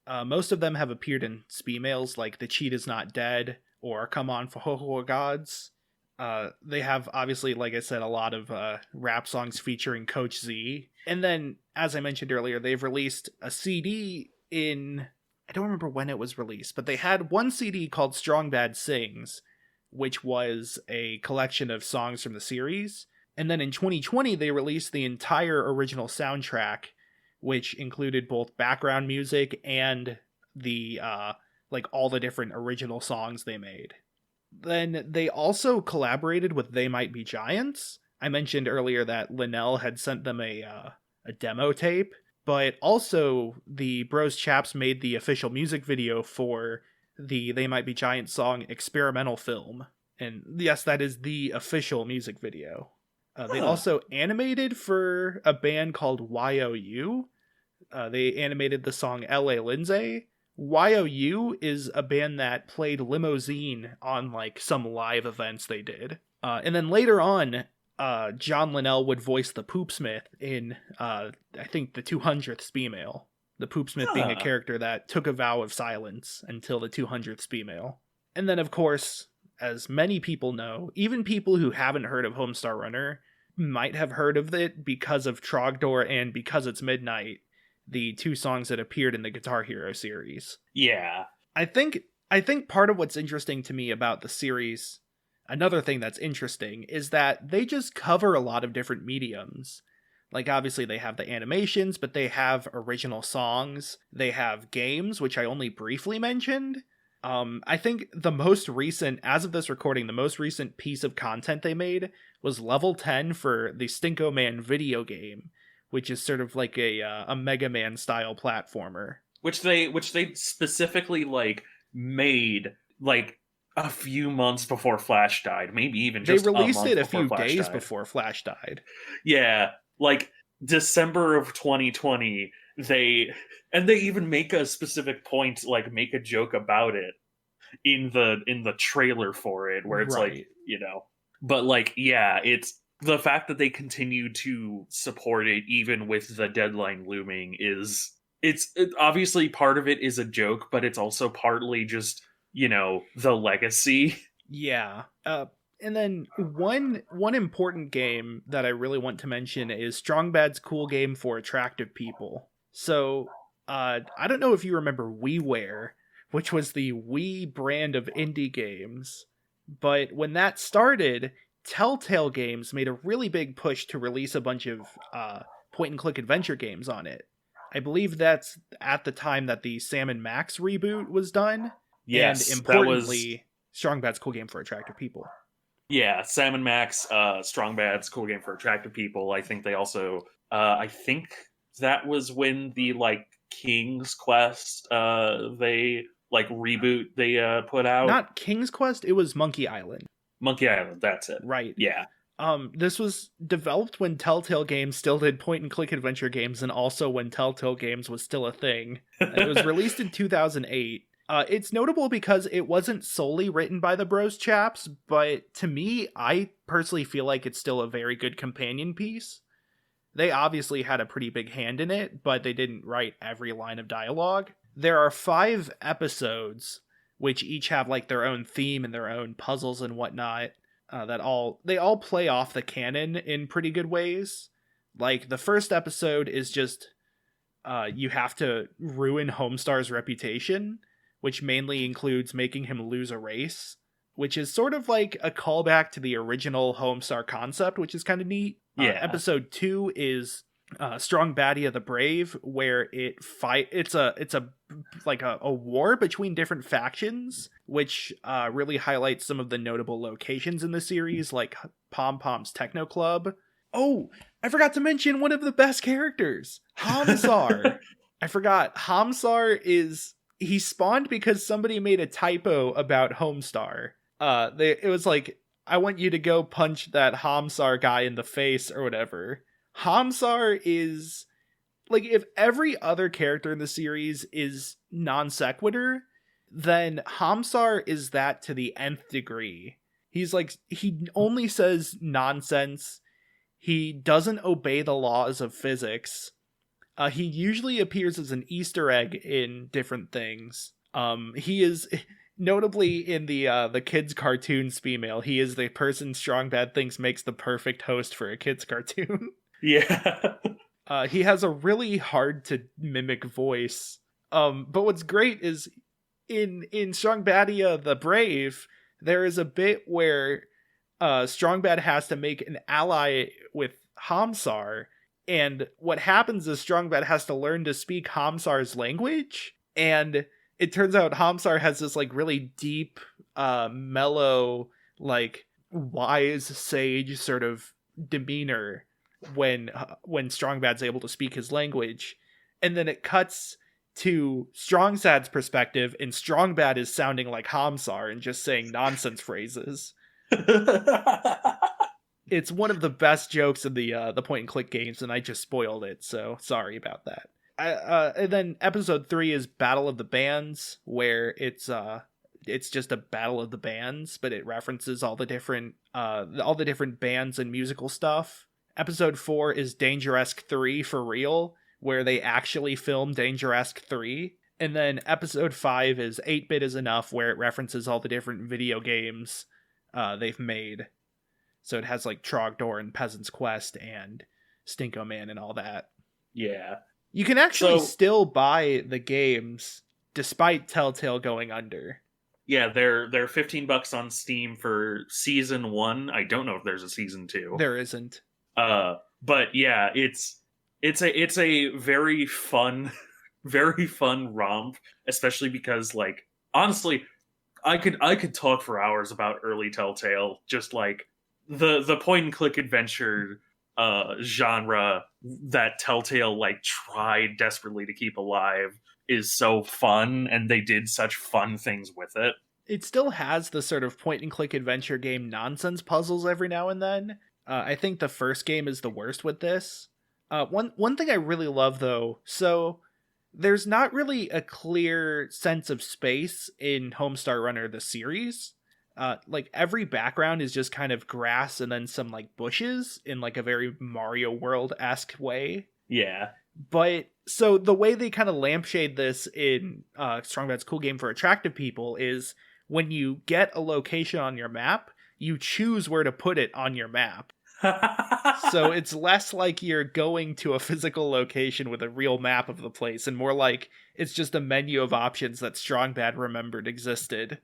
Most of them have appeared in Speemails like The Cheetah's Not Dead or Come On for Ho Gods. They have, obviously, like I said, a lot of rap songs featuring Coach Z. And then, as I mentioned earlier, they've released a CD in... I don't remember when it was released, but they had one CD called Strong Bad Sings, which was a collection of songs from the series. And then in 2020, they released the entire original soundtrack, which included both background music and the, like, all the different original songs they made. Then they also collaborated with They Might Be Giants. I mentioned earlier that Linnell had sent them a demo tape, but also the Bros Chaps made the official music video for the They Might Be Giants song Experimental Film. And yes, that is the official music video. They also animated for a band called YOU. They animated the song L.A. Lindsay. YOU is a band that played Limousine on like some live events they did. And then later on, John Linnell would voice the Poopsmith in, I think, the 200th Speemail. The Poopsmith being a character that took a vow of silence until the 200th Speemail. And then, of course, as many people know, even people who haven't heard of Homestar Runner might have heard of it because of Trogdor and Because It's Midnight, the two songs that appeared in the Guitar Hero series. Yeah. I think part of what's interesting to me about the series, another thing that's interesting, is that they just cover a lot of different mediums. Like, obviously, they have the animations, but they have original songs. They have games, which I only briefly mentioned. I think the most recent, as of this recording, the most recent piece of content they made was level 10 for the Stinko Man video game, which is sort of like a Mega Man style platformer. Which they specifically like made like a few months before Flash died, maybe even just they released it a few Flash days died. before Flash died. Yeah, like December of 2020. They even make a specific point, like make a joke about it in the trailer for it, where it's Right. like, you know, but like, yeah, it's the fact that they continue to support it even with the deadline looming is obviously part of it is a joke, but it's also partly just, you know, the legacy. Yeah. And then one important game that I really want to mention is Strong Bad's cool game for attractive people. So, I don't know if you remember WiiWare, which was the Wii brand of indie games, but when that started, Telltale Games made a really big push to release a bunch of point-and-click adventure games on it. I believe that's at the time that the Sam & Max reboot was done. Yes, and importantly, Strong Bad's cool game for attractive people. Yeah, Sam & Max, Strong Bad's cool game for attractive people. I think they also, I think that was when the like King's Quest, they like reboot they put out. Not King's Quest, it was Monkey Island. Monkey Island, that's it. Right. Yeah. This was developed when Telltale Games still did point-and-click adventure games, and also when Telltale Games was still a thing. It was released in 2008. It's notable because it wasn't solely written by the Bros chaps, but to me, I personally feel like it's still a very good companion piece. They obviously had a pretty big hand in it, but they didn't write every line of dialogue. There are 5 episodes, which each have like their own theme and their own puzzles and whatnot. They all play off the canon in pretty good ways. Like the first episode is just you have to ruin Homestar's reputation, which mainly includes making him lose a race, which is sort of like a callback to the original Homestar concept, which is kind of neat. Yeah. Episode 2 is Strong Badia the Brave, where it's a war between different factions, which really highlights some of the notable locations in the series, like Pom Pom's Techno Club. Oh, I forgot to mention one of the best characters, Hamsar. I forgot. Hamsar he spawned because somebody made a typo about Homestar. It was like, I want you to go punch that Hamsar guy in the face or whatever. Hamsar is like, if every other character in the series is non sequitur, then Hamsar is that to the nth degree. He's like, he only says nonsense. He doesn't obey the laws of physics. He usually appears as an Easter egg in different things. He is notably in the kids cartoon Speemail. He is the person Strong Bad thinks makes the perfect host for a kids cartoon. Yeah. He has a really hard to mimic voice. But what's great is in Strong Badia the Brave, there is a bit where Strong Bad has to make an ally with Hamsar. And what happens is Strong Bad has to learn to speak Hamsar's language. And it turns out Hamsar has this like really deep, mellow, like wise sage sort of demeanor when Strong Bad's able to speak his language. And then it cuts to Strong Sad's perspective, and Strong Bad is sounding like Hamsar and just saying nonsense phrases. It's one of the best jokes in the point and click games, and I just spoiled it, so sorry about that. And then episode 3 is Battle of the Bands, where it's just a battle of the bands, but it references all the different bands and musical stuff. Episode 4 is Dangeresque 3 for real, where they actually filmed Dangeresque 3. And then episode 5 is 8-Bit is Enough, where it references all the different video games they've made. So it has like Trogdor and Peasant's Quest and Stinko Man and all that. Yeah. You can actually still buy the games despite Telltale going under. Yeah, they're $15 on Steam for season 1. I don't know if there's a season 2. There isn't. But yeah, it's a very fun very fun romp, especially because, like, honestly, I could talk for hours about early Telltale, just like the point and click adventure genre that Telltale like tried desperately to keep alive is so fun, and they did such fun things with it. It still has the sort of point and click adventure game nonsense puzzles every now and then. I think the first game is the worst with this. One thing I really love though, so there's not really a clear sense of space in Homestar Runner the series. Like every background is just kind of grass and then some like bushes in like a very Mario World-esque way. Yeah. But so the way they kind of lampshade this in Strong Bad's Cool Game for Attractive People is when you get a location on your map, you choose where to put it on your map. So it's less like you're going to a physical location with a real map of the place and more like it's just a menu of options that Strong Bad remembered existed.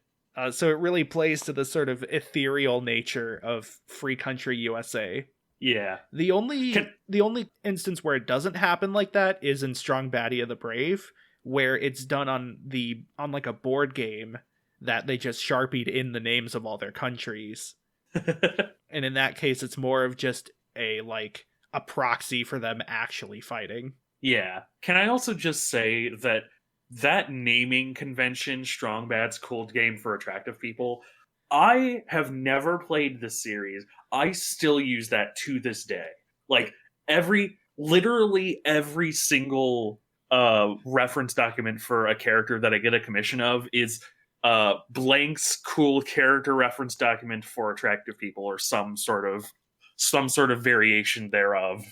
So it really plays to the sort of ethereal nature of Free Country USA. Yeah. The only instance where it doesn't happen like that is in Strong Badia the Brave, where it's done on like a board game that they just sharpied in the names of all their countries. And in that case, it's more of just a proxy for them actually fighting. Yeah. Can I also just say that naming convention, Strong Bad's Cool Game for Attractive People, I have never played this series. I still use that to this day. Like literally every single reference document for a character that I get a commission of is Blank's cool character reference document for attractive people, or some sort of variation thereof.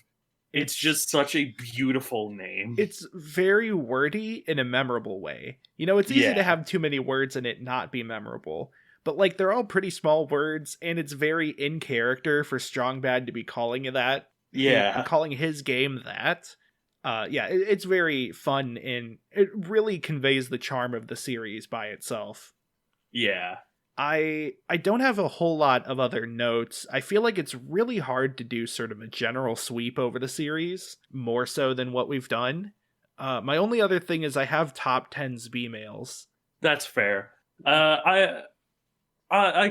It's just such a beautiful name. It's very wordy in a memorable way. You know, it's easy to have too many words and it not be memorable. But like they're all pretty small words, and it's very in character for Strong Bad to be calling it that. Yeah. And calling his game that. It's very fun, and it really conveys the charm of the series by itself. Yeah. I don't have a whole lot of other notes. I feel like it's really hard to do sort of a general sweep over the series, more so than what we've done. My only other thing is I have top 10s B-mails. That's fair. I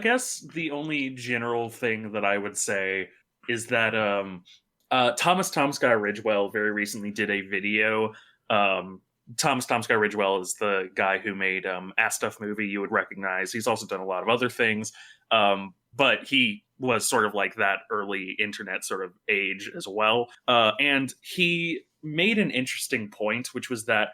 guess the only general thing that I would say is that Thomas Tom Sky Ridgewell very recently did a video. Thomas Tom Sky Ridgewell is the guy who made Ass Stuff Movie you would recognize. He's also done a lot of other things, but he was sort of like that early internet sort of age as well. And he made an interesting point, which was that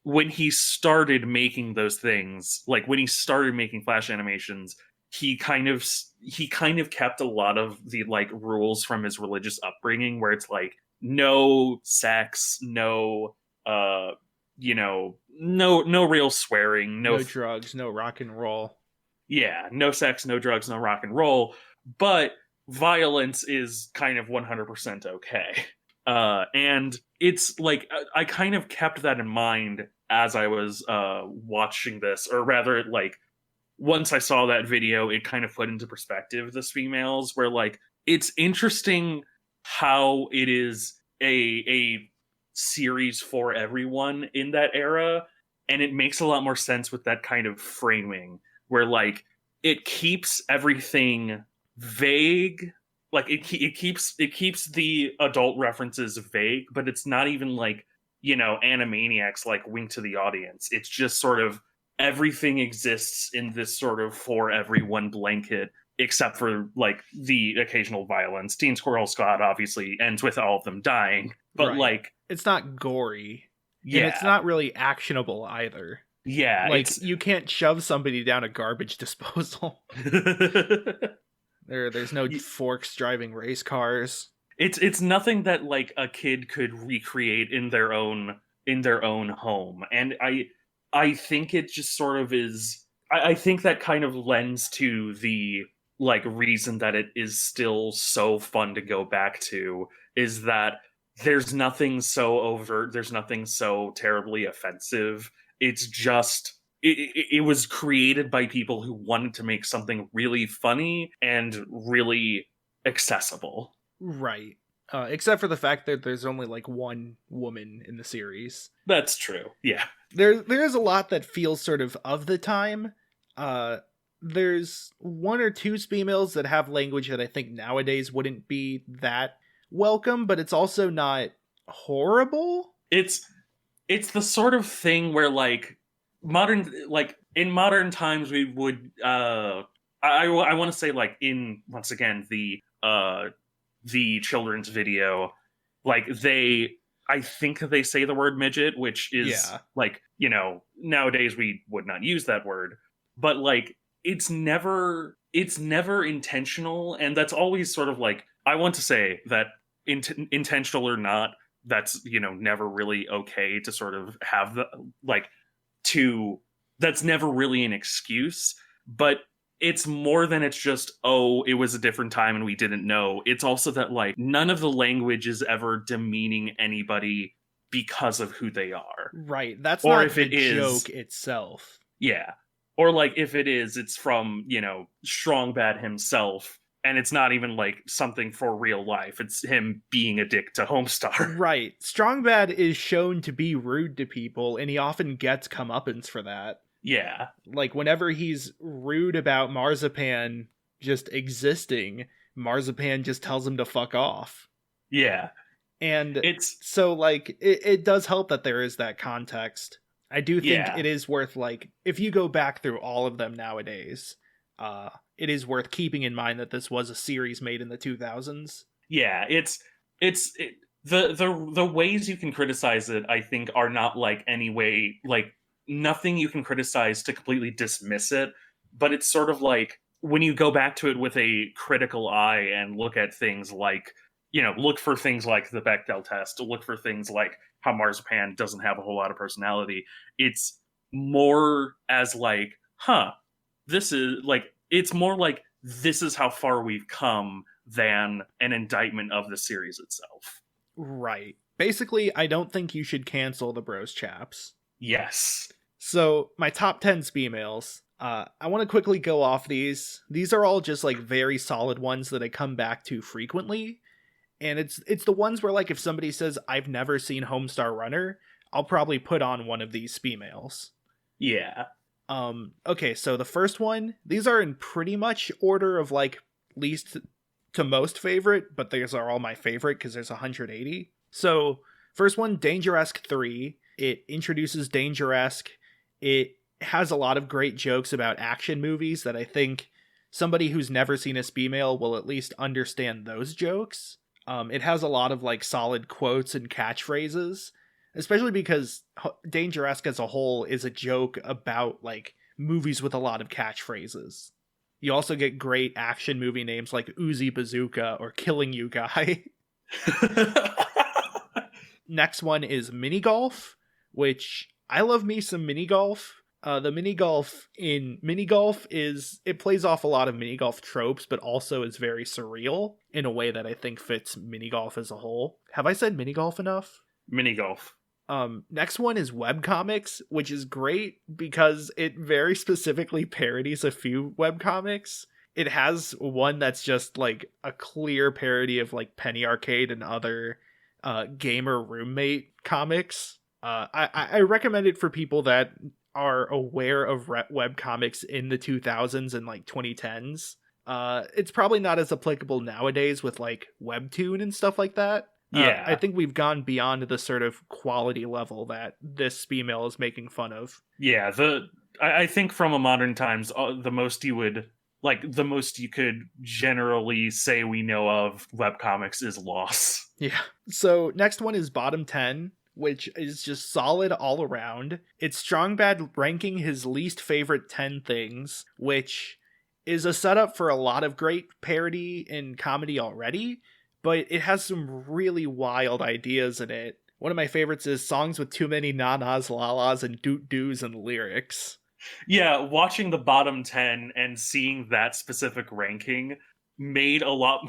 when he started making those things, like when he started making Flash animations, he kind of kept a lot of the like rules from his religious upbringing, where it's like no sex, no no real swearing, no drugs, no rock and roll. Yeah, no sex, no drugs, no rock and roll, but violence is kind of 100% okay. And it's like I kind of kept that in mind as I was watching this, or rather, like, once I saw that video, it kind of put into perspective the females, where like it's interesting how it is a series for everyone in that era, and it makes a lot more sense with that kind of framing, where like it keeps everything vague. Like it keeps the adult references vague, but it's not even like, Animaniacs like wink to the audience. It's just sort of everything exists in this sort of for everyone blanket, except for like the occasional violence. Teen Squirrel Squad obviously ends with all of them dying, but Right. like It's not gory. yeah, And it's not really actionable either. yeah, Like, you can't shove somebody down a garbage disposal. There's no forks driving race cars. it's nothing that like a kid could recreate in their own home, and I think it just sort of is. I think that kind of lends to the like reason that it is still so fun to go back to, is that there's nothing so overt, there's nothing so terribly offensive. It's just it was created by people who wanted to make something really funny and really accessible. Right. Except for the fact that there's only like one woman in the series. That's true. Yeah. There is a lot that feels sort of the time. There's one or two females that have language that I think nowadays wouldn't be that welcome, but it's also not horrible. It's the sort of thing where like in modern times we would I want to say like in once again the children's video, like I think they say the word midget, which is like, you know, nowadays we would not use that word, but like it's never intentional, and that's always sort of like, I want to say that intentional or not, that's, you know, never really okay to sort of have the like to that's never really an excuse, but it's more than it's just, oh, it was a different time and we didn't know. It's also that like none of the language is ever demeaning anybody because of who they are. Right. That's or not if the it is, joke itself. Yeah. Or like if it is, it's from, you know, Strong Bad himself, and it's not even like something for real life. It's him being a dick to Homestar. Right. Strong Bad is shown to be rude to people, and he often gets comeuppance for that. Yeah. Like, whenever he's rude about Marzipan just existing, Marzipan just tells him to fuck off. Yeah. And it's so, like, it does help that there is that context. I do think it is worth, like, if you go back through all of them nowadays, it is worth keeping in mind that this was a series made in the 2000s. Yeah, the ways you can criticize it, I think, are not like any way, like, nothing you can criticize to completely dismiss it, but it's sort of like when you go back to it with a critical eye and look at things like, you know, look for things like the Bechdel test, look for things like how Marzipan doesn't have a whole lot of personality. It's more as like, this is like, it's more like this is how far we've come than an indictment of the series itself. Right. Basically, I don't think you should cancel the Bros Chaps. Yes. So, my top 10 females. I want to quickly go off these. These are all just, like, very solid ones that I come back to frequently. And it's the ones where, like, if somebody says, I've never seen Homestar Runner, I'll probably put on one of these females. Yeah. Okay, so the first one, these are in pretty much order of, like, least to most favorite, but these are all my favorite because there's 180. So, first one, Dangeresque 3. It introduces Dangeresque. It has a lot of great jokes about action movies that I think somebody who's never seen a female will at least understand those jokes. It has a lot of like solid quotes and catchphrases, especially because Dangeresque as a whole is a joke about like movies with a lot of catchphrases. You also get great action movie names like Uzi Bazooka or Killing You Guy. Next one is Mini Golf, which I love me some mini golf. The mini golf in mini golf it plays off a lot of mini golf tropes, but also is very surreal in a way that I think fits mini golf as a whole. Have I said mini golf enough? Mini golf. Next one is webcomics, which is great because it very specifically parodies a few webcomics. It has one that's just like a clear parody of like Penny Arcade and other gamer roommate comics. I recommend it for people that are aware of webcomics in the 2000s and like 2010s. It's probably not as applicable nowadays with like Webtoon and stuff like that. Yeah. I think we've gone beyond the sort of quality level that this female is making fun of. Yeah, I think from a modern times, the most you would like the most you could generally say we know of webcomics is Loss. Yeah. So next one is bottom 10, which is just solid all around. It's Strong Bad ranking his least favorite 10 things, which is a setup for a lot of great parody and comedy already, but it has some really wild ideas in it. One of my favorites is songs with too many na-nas, la-las, and doot-doos in the lyrics. Yeah, watching the bottom 10 and seeing that specific ranking made a lot,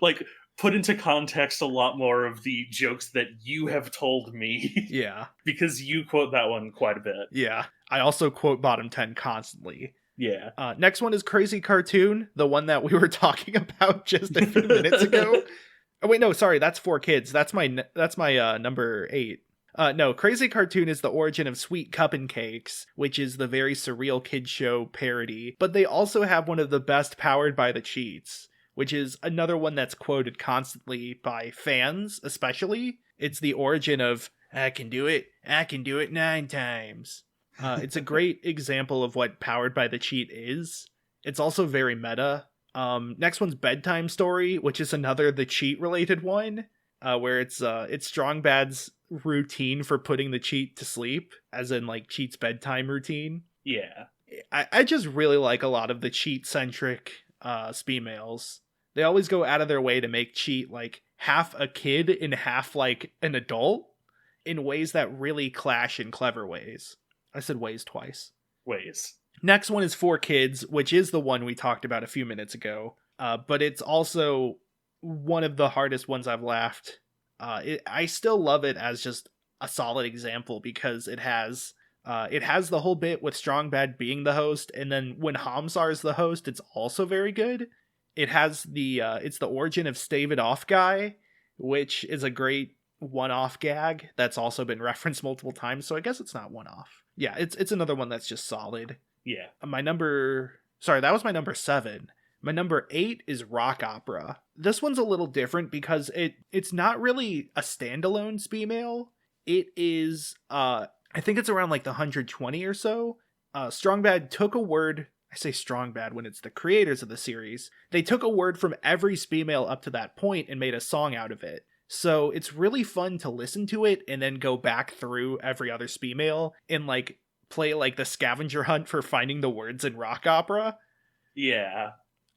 like, put into context a lot more of the jokes that you have told me. Yeah. Because you quote that one quite a bit. Yeah. I also quote bottom 10 constantly. Yeah. Next one is Crazy Cartoon, the one that we were talking about just a few minutes ago. Oh wait, no, sorry, that's 4Kids. That's my number 8. No, Crazy Cartoon is the origin of Sweet Cup and Cakes, which is the very surreal kid show parody. But they also have one of the best Powered by the Cheats, which is another one that's quoted constantly by fans, especially. It's the origin of I can do it 9 times. It's a great example of what Powered by the Cheat is. It's also very meta. Next one's Bedtime Story, which is another The Cheat related one, where it's Strong Bad's routine for putting the cheat to sleep, as in like Cheat's bedtime routine. Yeah. I just really like a lot of the Cheat centric Speemails. They always go out of their way to make Cheat like half a kid and half like an adult in ways that really clash in clever ways. I said ways twice. Ways. Next one is 4Kids, which is the one we talked about a few minutes ago. But it's also one of the hardest ones I've laughed. I still love it as just a solid example because it has the whole bit with Strong Bad being the host, and then when Homestar is the host, it's also very good. It has it's the origin of Stave It Off Guy, which is a great one-off gag that's also been referenced multiple times, so I guess it's not one-off. Yeah, it's another one that's just solid. Yeah. That was my number 7. My number 8 is Rock Opera. This one's a little different because it's not really a standalone Speemail. It is, I think it's around like the 120 or so. Strong Bad took a word. I say Strong Bad when it's the creators of the series. They took a word from every Speemail up to that point and made a song out of it. So it's really fun to listen to it and then go back through every other Speemail and like play like the scavenger hunt for finding the words in Rock Opera. Yeah.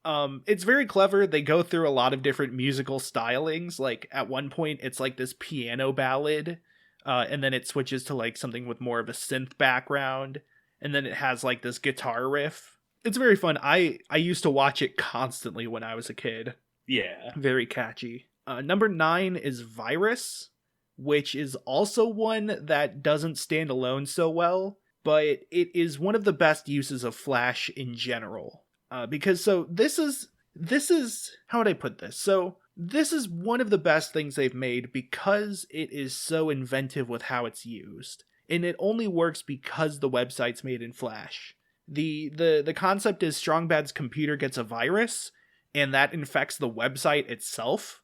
It's very clever. They go through a lot of different musical stylings. Like at one point it's like this piano ballad, and then it switches to like something with more of a synth background, and then it has like this guitar riff. It's very fun. I used to watch it constantly when I was a kid. Yeah. Very catchy. Number 9 is Virus, which is also one that doesn't stand alone so well, but it is one of the best uses of Flash in general. Because this is how would I put this? So this is one of the best things they've made because it is so inventive with how it's used. And it only works because the website's made in Flash. The concept is Strong Bad's computer gets a virus, and that infects the website itself.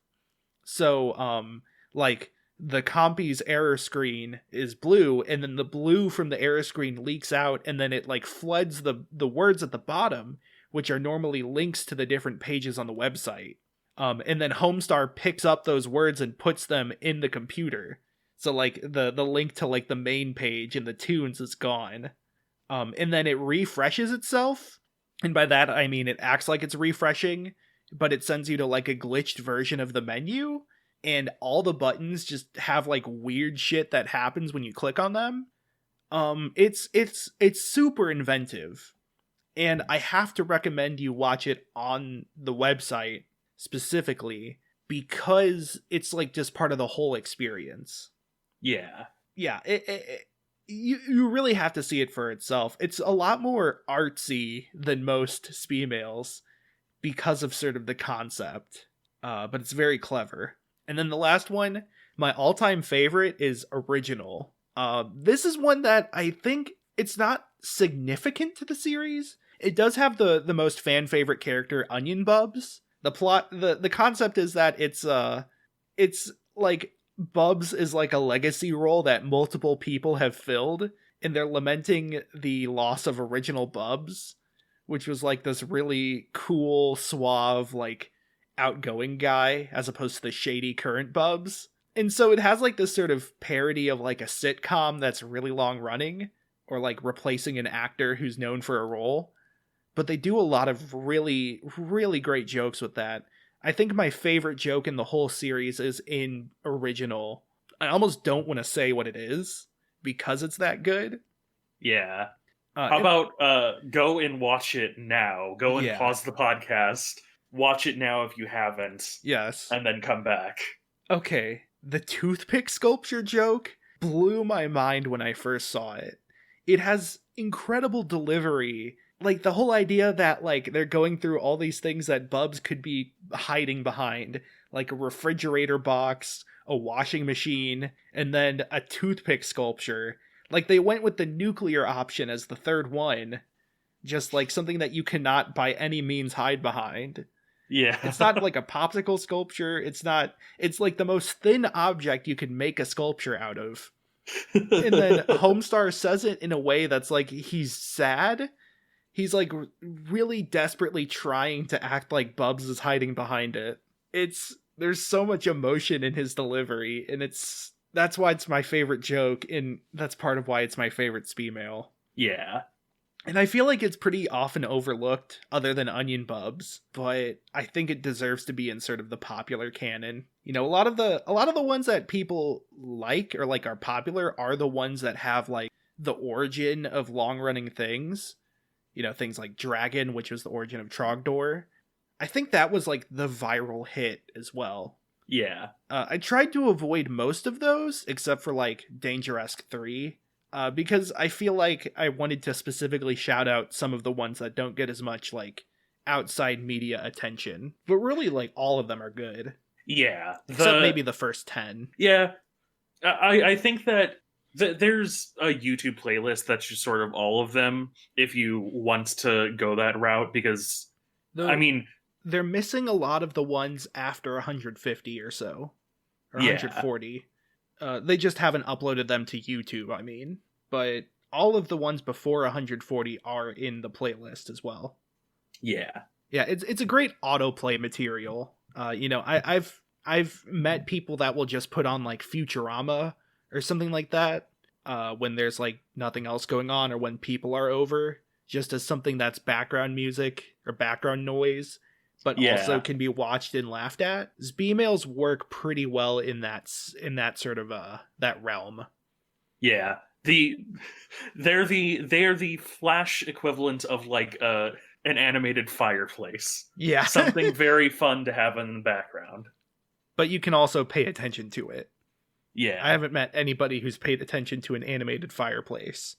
So, like, the compy's error screen is blue, and then the blue from the error screen leaks out, and then it, like, floods the words at the bottom, which are normally links to the different pages on the website. And then Homestar picks up those words and puts them in the computer. So, like, the link to, like, the main page and the tunes is gone. And then it refreshes itself, and by that, I mean it acts like it's refreshing, but it sends you to like a glitched version of the menu, and all the buttons just have like weird shit that happens when you click on them. It's super inventive, and I have to recommend you watch it on the website specifically because it's like just part of the whole experience. Yeah. Yeah, you really have to see it for itself. It's a lot more artsy than most Speemails because of sort of the concept, but it's very clever. And then the last one, my all-time favorite, is Original. This is one that I think it's not significant to the series. It does have the most fan favorite character, Onion Bubs. The plot, the concept is that it's like Bubs is like a legacy role that multiple people have filled, and they're lamenting the loss of original Bubs. which was like this really cool, suave, like outgoing guy, as opposed to the shady current Bubs. And so it has like this sort of parody of like a sitcom that's really long running, or like replacing an actor who's known for a role. But they do a lot of really, really great jokes with that. I think my favorite joke in the whole series is in original. I almost don't want to say what it is because it's that good. Yeah. How about go and watch it now? Go and pause the podcast. Watch it now if you haven't. Yes. And then come back. Okay. The toothpick sculpture joke blew my mind when I first saw it. It has incredible delivery. Like, the whole idea that, like, they're going through all these things that Bubs could be hiding behind, like a refrigerator box, a washing machine, and then a toothpick sculpture. Like, they went with the nuclear option as the third one. Just, like, something that you cannot by any means hide behind. Yeah. It's not like a popsicle sculpture. It's like the most thin object you can make a sculpture out of. And then Homestar says it in a way that's like, he's sad. He's like really desperately trying to act like Bubs is hiding behind it. There's so much emotion in his delivery, and that's why it's my favorite joke, and that's part of why it's my favorite Speemail. Yeah. And I feel like it's pretty often overlooked, other than Onion Bubs, but I think it deserves to be in sort of the popular canon. You know, a lot of the ones that people like or like are popular are the ones that have like the origin of long-running things. You know, things like Dragon, which was the origin of Trogdor. I think that was like the viral hit as well. Yeah. I tried to avoid most of those, except for like Dangeresque 3. Because I feel like I wanted to specifically shout out some of the ones that don't get as much, like, outside media attention. But really, like, all of them are good. Yeah. Except maybe the first 10. Yeah. I think that there's a YouTube playlist that's just sort of all of them, if you want to go that route, because, I mean... They're missing a lot of the ones after 150 or so. Or 140. They just haven't uploaded them to YouTube, I mean. But all of the ones before 140 are in the playlist as well. Yeah. Yeah, it's a great autoplay material. You know, I've met people that will just put on like Futurama or something like that when there's like nothing else going on, or when people are over, just as something that's background music or background noise, but also can be watched and laughed at. Speemails work pretty well in that sort of that realm. Yeah. They're the Flash equivalent of like an animated fireplace. Yeah. Something very fun to have in the background. But you can also pay attention to it. Yeah. I haven't met anybody who's paid attention to an animated fireplace.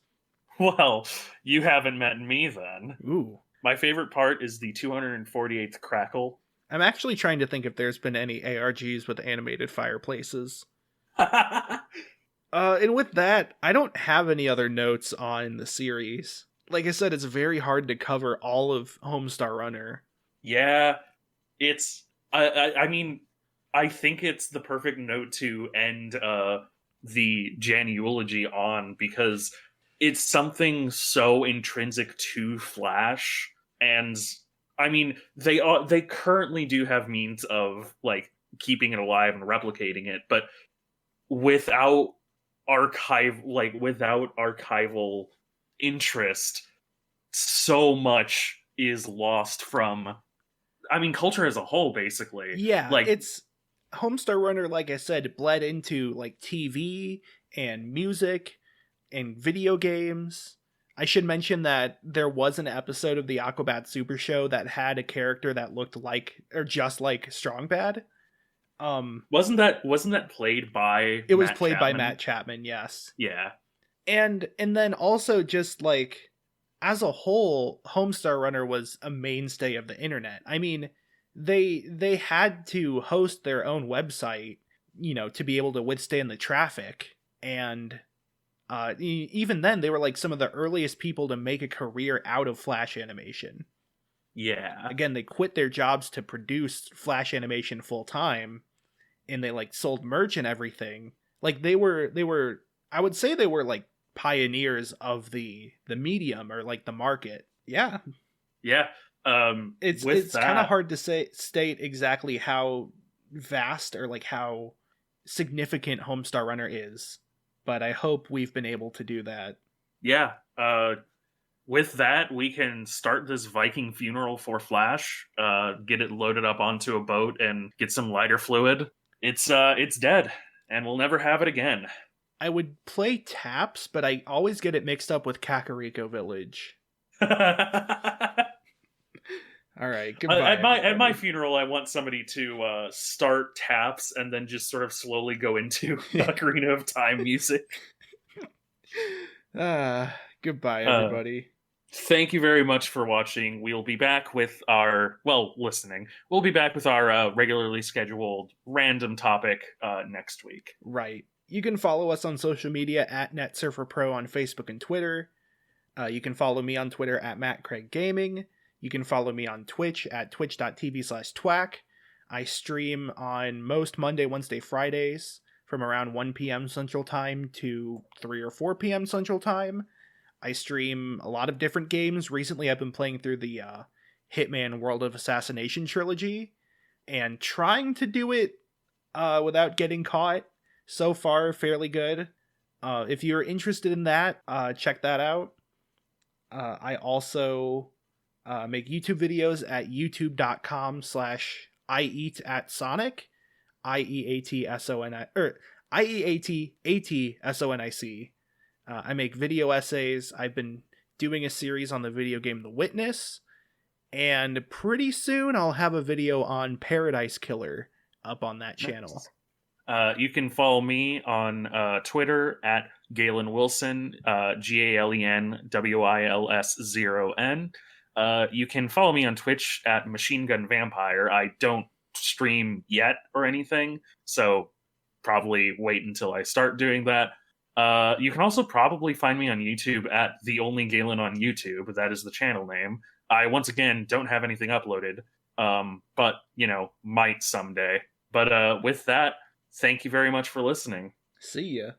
Well, you haven't met me then. Ooh. My favorite part is the 248th crackle. I'm actually trying to think if there's been any ARGs with animated fireplaces. And with that, I don't have any other notes on the series. Like I said, it's very hard to cover all of Homestar Runner. Yeah, it's... I mean, I think it's the perfect note to end the Jan-eulogy on, because it's something so intrinsic to Flash, and I mean, they currently do have means of like keeping it alive and replicating it, but without archival interest, so much is lost from, I mean, culture as a whole, basically. Yeah, like it's Homestar Runner, like I said, bled into like TV and music and video games. I should mention that there was an episode of the Aquabat Super Show that had a character that looked like, or just like, Strong Bad. Wasn't that played by it was played by Matt Chapman, yes. Yeah. And then also just like, as a whole, Homestar Runner was a mainstay of the internet. I mean, they had to host their own website, you know, to be able to withstand the traffic. And even then, they were like some of the earliest people to make a career out of Flash animation. Yeah. Again, they quit their jobs to produce Flash animation full time, and they like sold merch and everything. Like they were I would say they were like pioneers of the medium, or like the market. Yeah. Yeah. It's with kind of that, hard to state exactly how vast or like how significant Homestar Runner is, but I hope we've been able to do that. yeah. With that, we can start this Viking funeral for Flash. Get it loaded up onto a boat and get some lighter fluid. It's dead, and we'll never have it again. I would play Taps, but I always get it mixed up with Kakariko Village. All right, goodbye. At my everybody. funeral, I want somebody to start Taps and then just sort of slowly go into Ocarina of Time music. Goodbye, everybody. Thank you very much for watching. We'll be back with our, listening. We'll be back with our regularly scheduled random topic next week. Right. You can follow us on social media at NetSurferPro on Facebook and Twitter. You can follow me on Twitter at MattCraigGaming. You can follow me on Twitch at twitch.tv/twack. I stream on most Monday, Wednesday, Fridays from around 1 p.m. Central Time to 3 or 4 p.m. Central Time. I stream a lot of different games. Recently, I've been playing through the Hitman World of Assassination trilogy and trying to do it without getting caught. So far, fairly good. If you're interested in that, check that out. I also make YouTube videos at youtube.com/IEatAtSonic, IEATSONIC. I make video essays. I've been doing a series on the video game The Witness, and pretty soon I'll have a video on Paradise Killer up on that channel. You can follow me on Twitter at Galen Wilson, GalenWils0N. You can follow me on Twitch at Machine Gun Vampire. I don't stream yet or anything, so probably wait until I start doing that. You can also probably find me on YouTube at The Only Galen on YouTube. That is the channel name. I, once again, don't have anything uploaded, but, might someday. But with that, thank you very much for listening. See ya.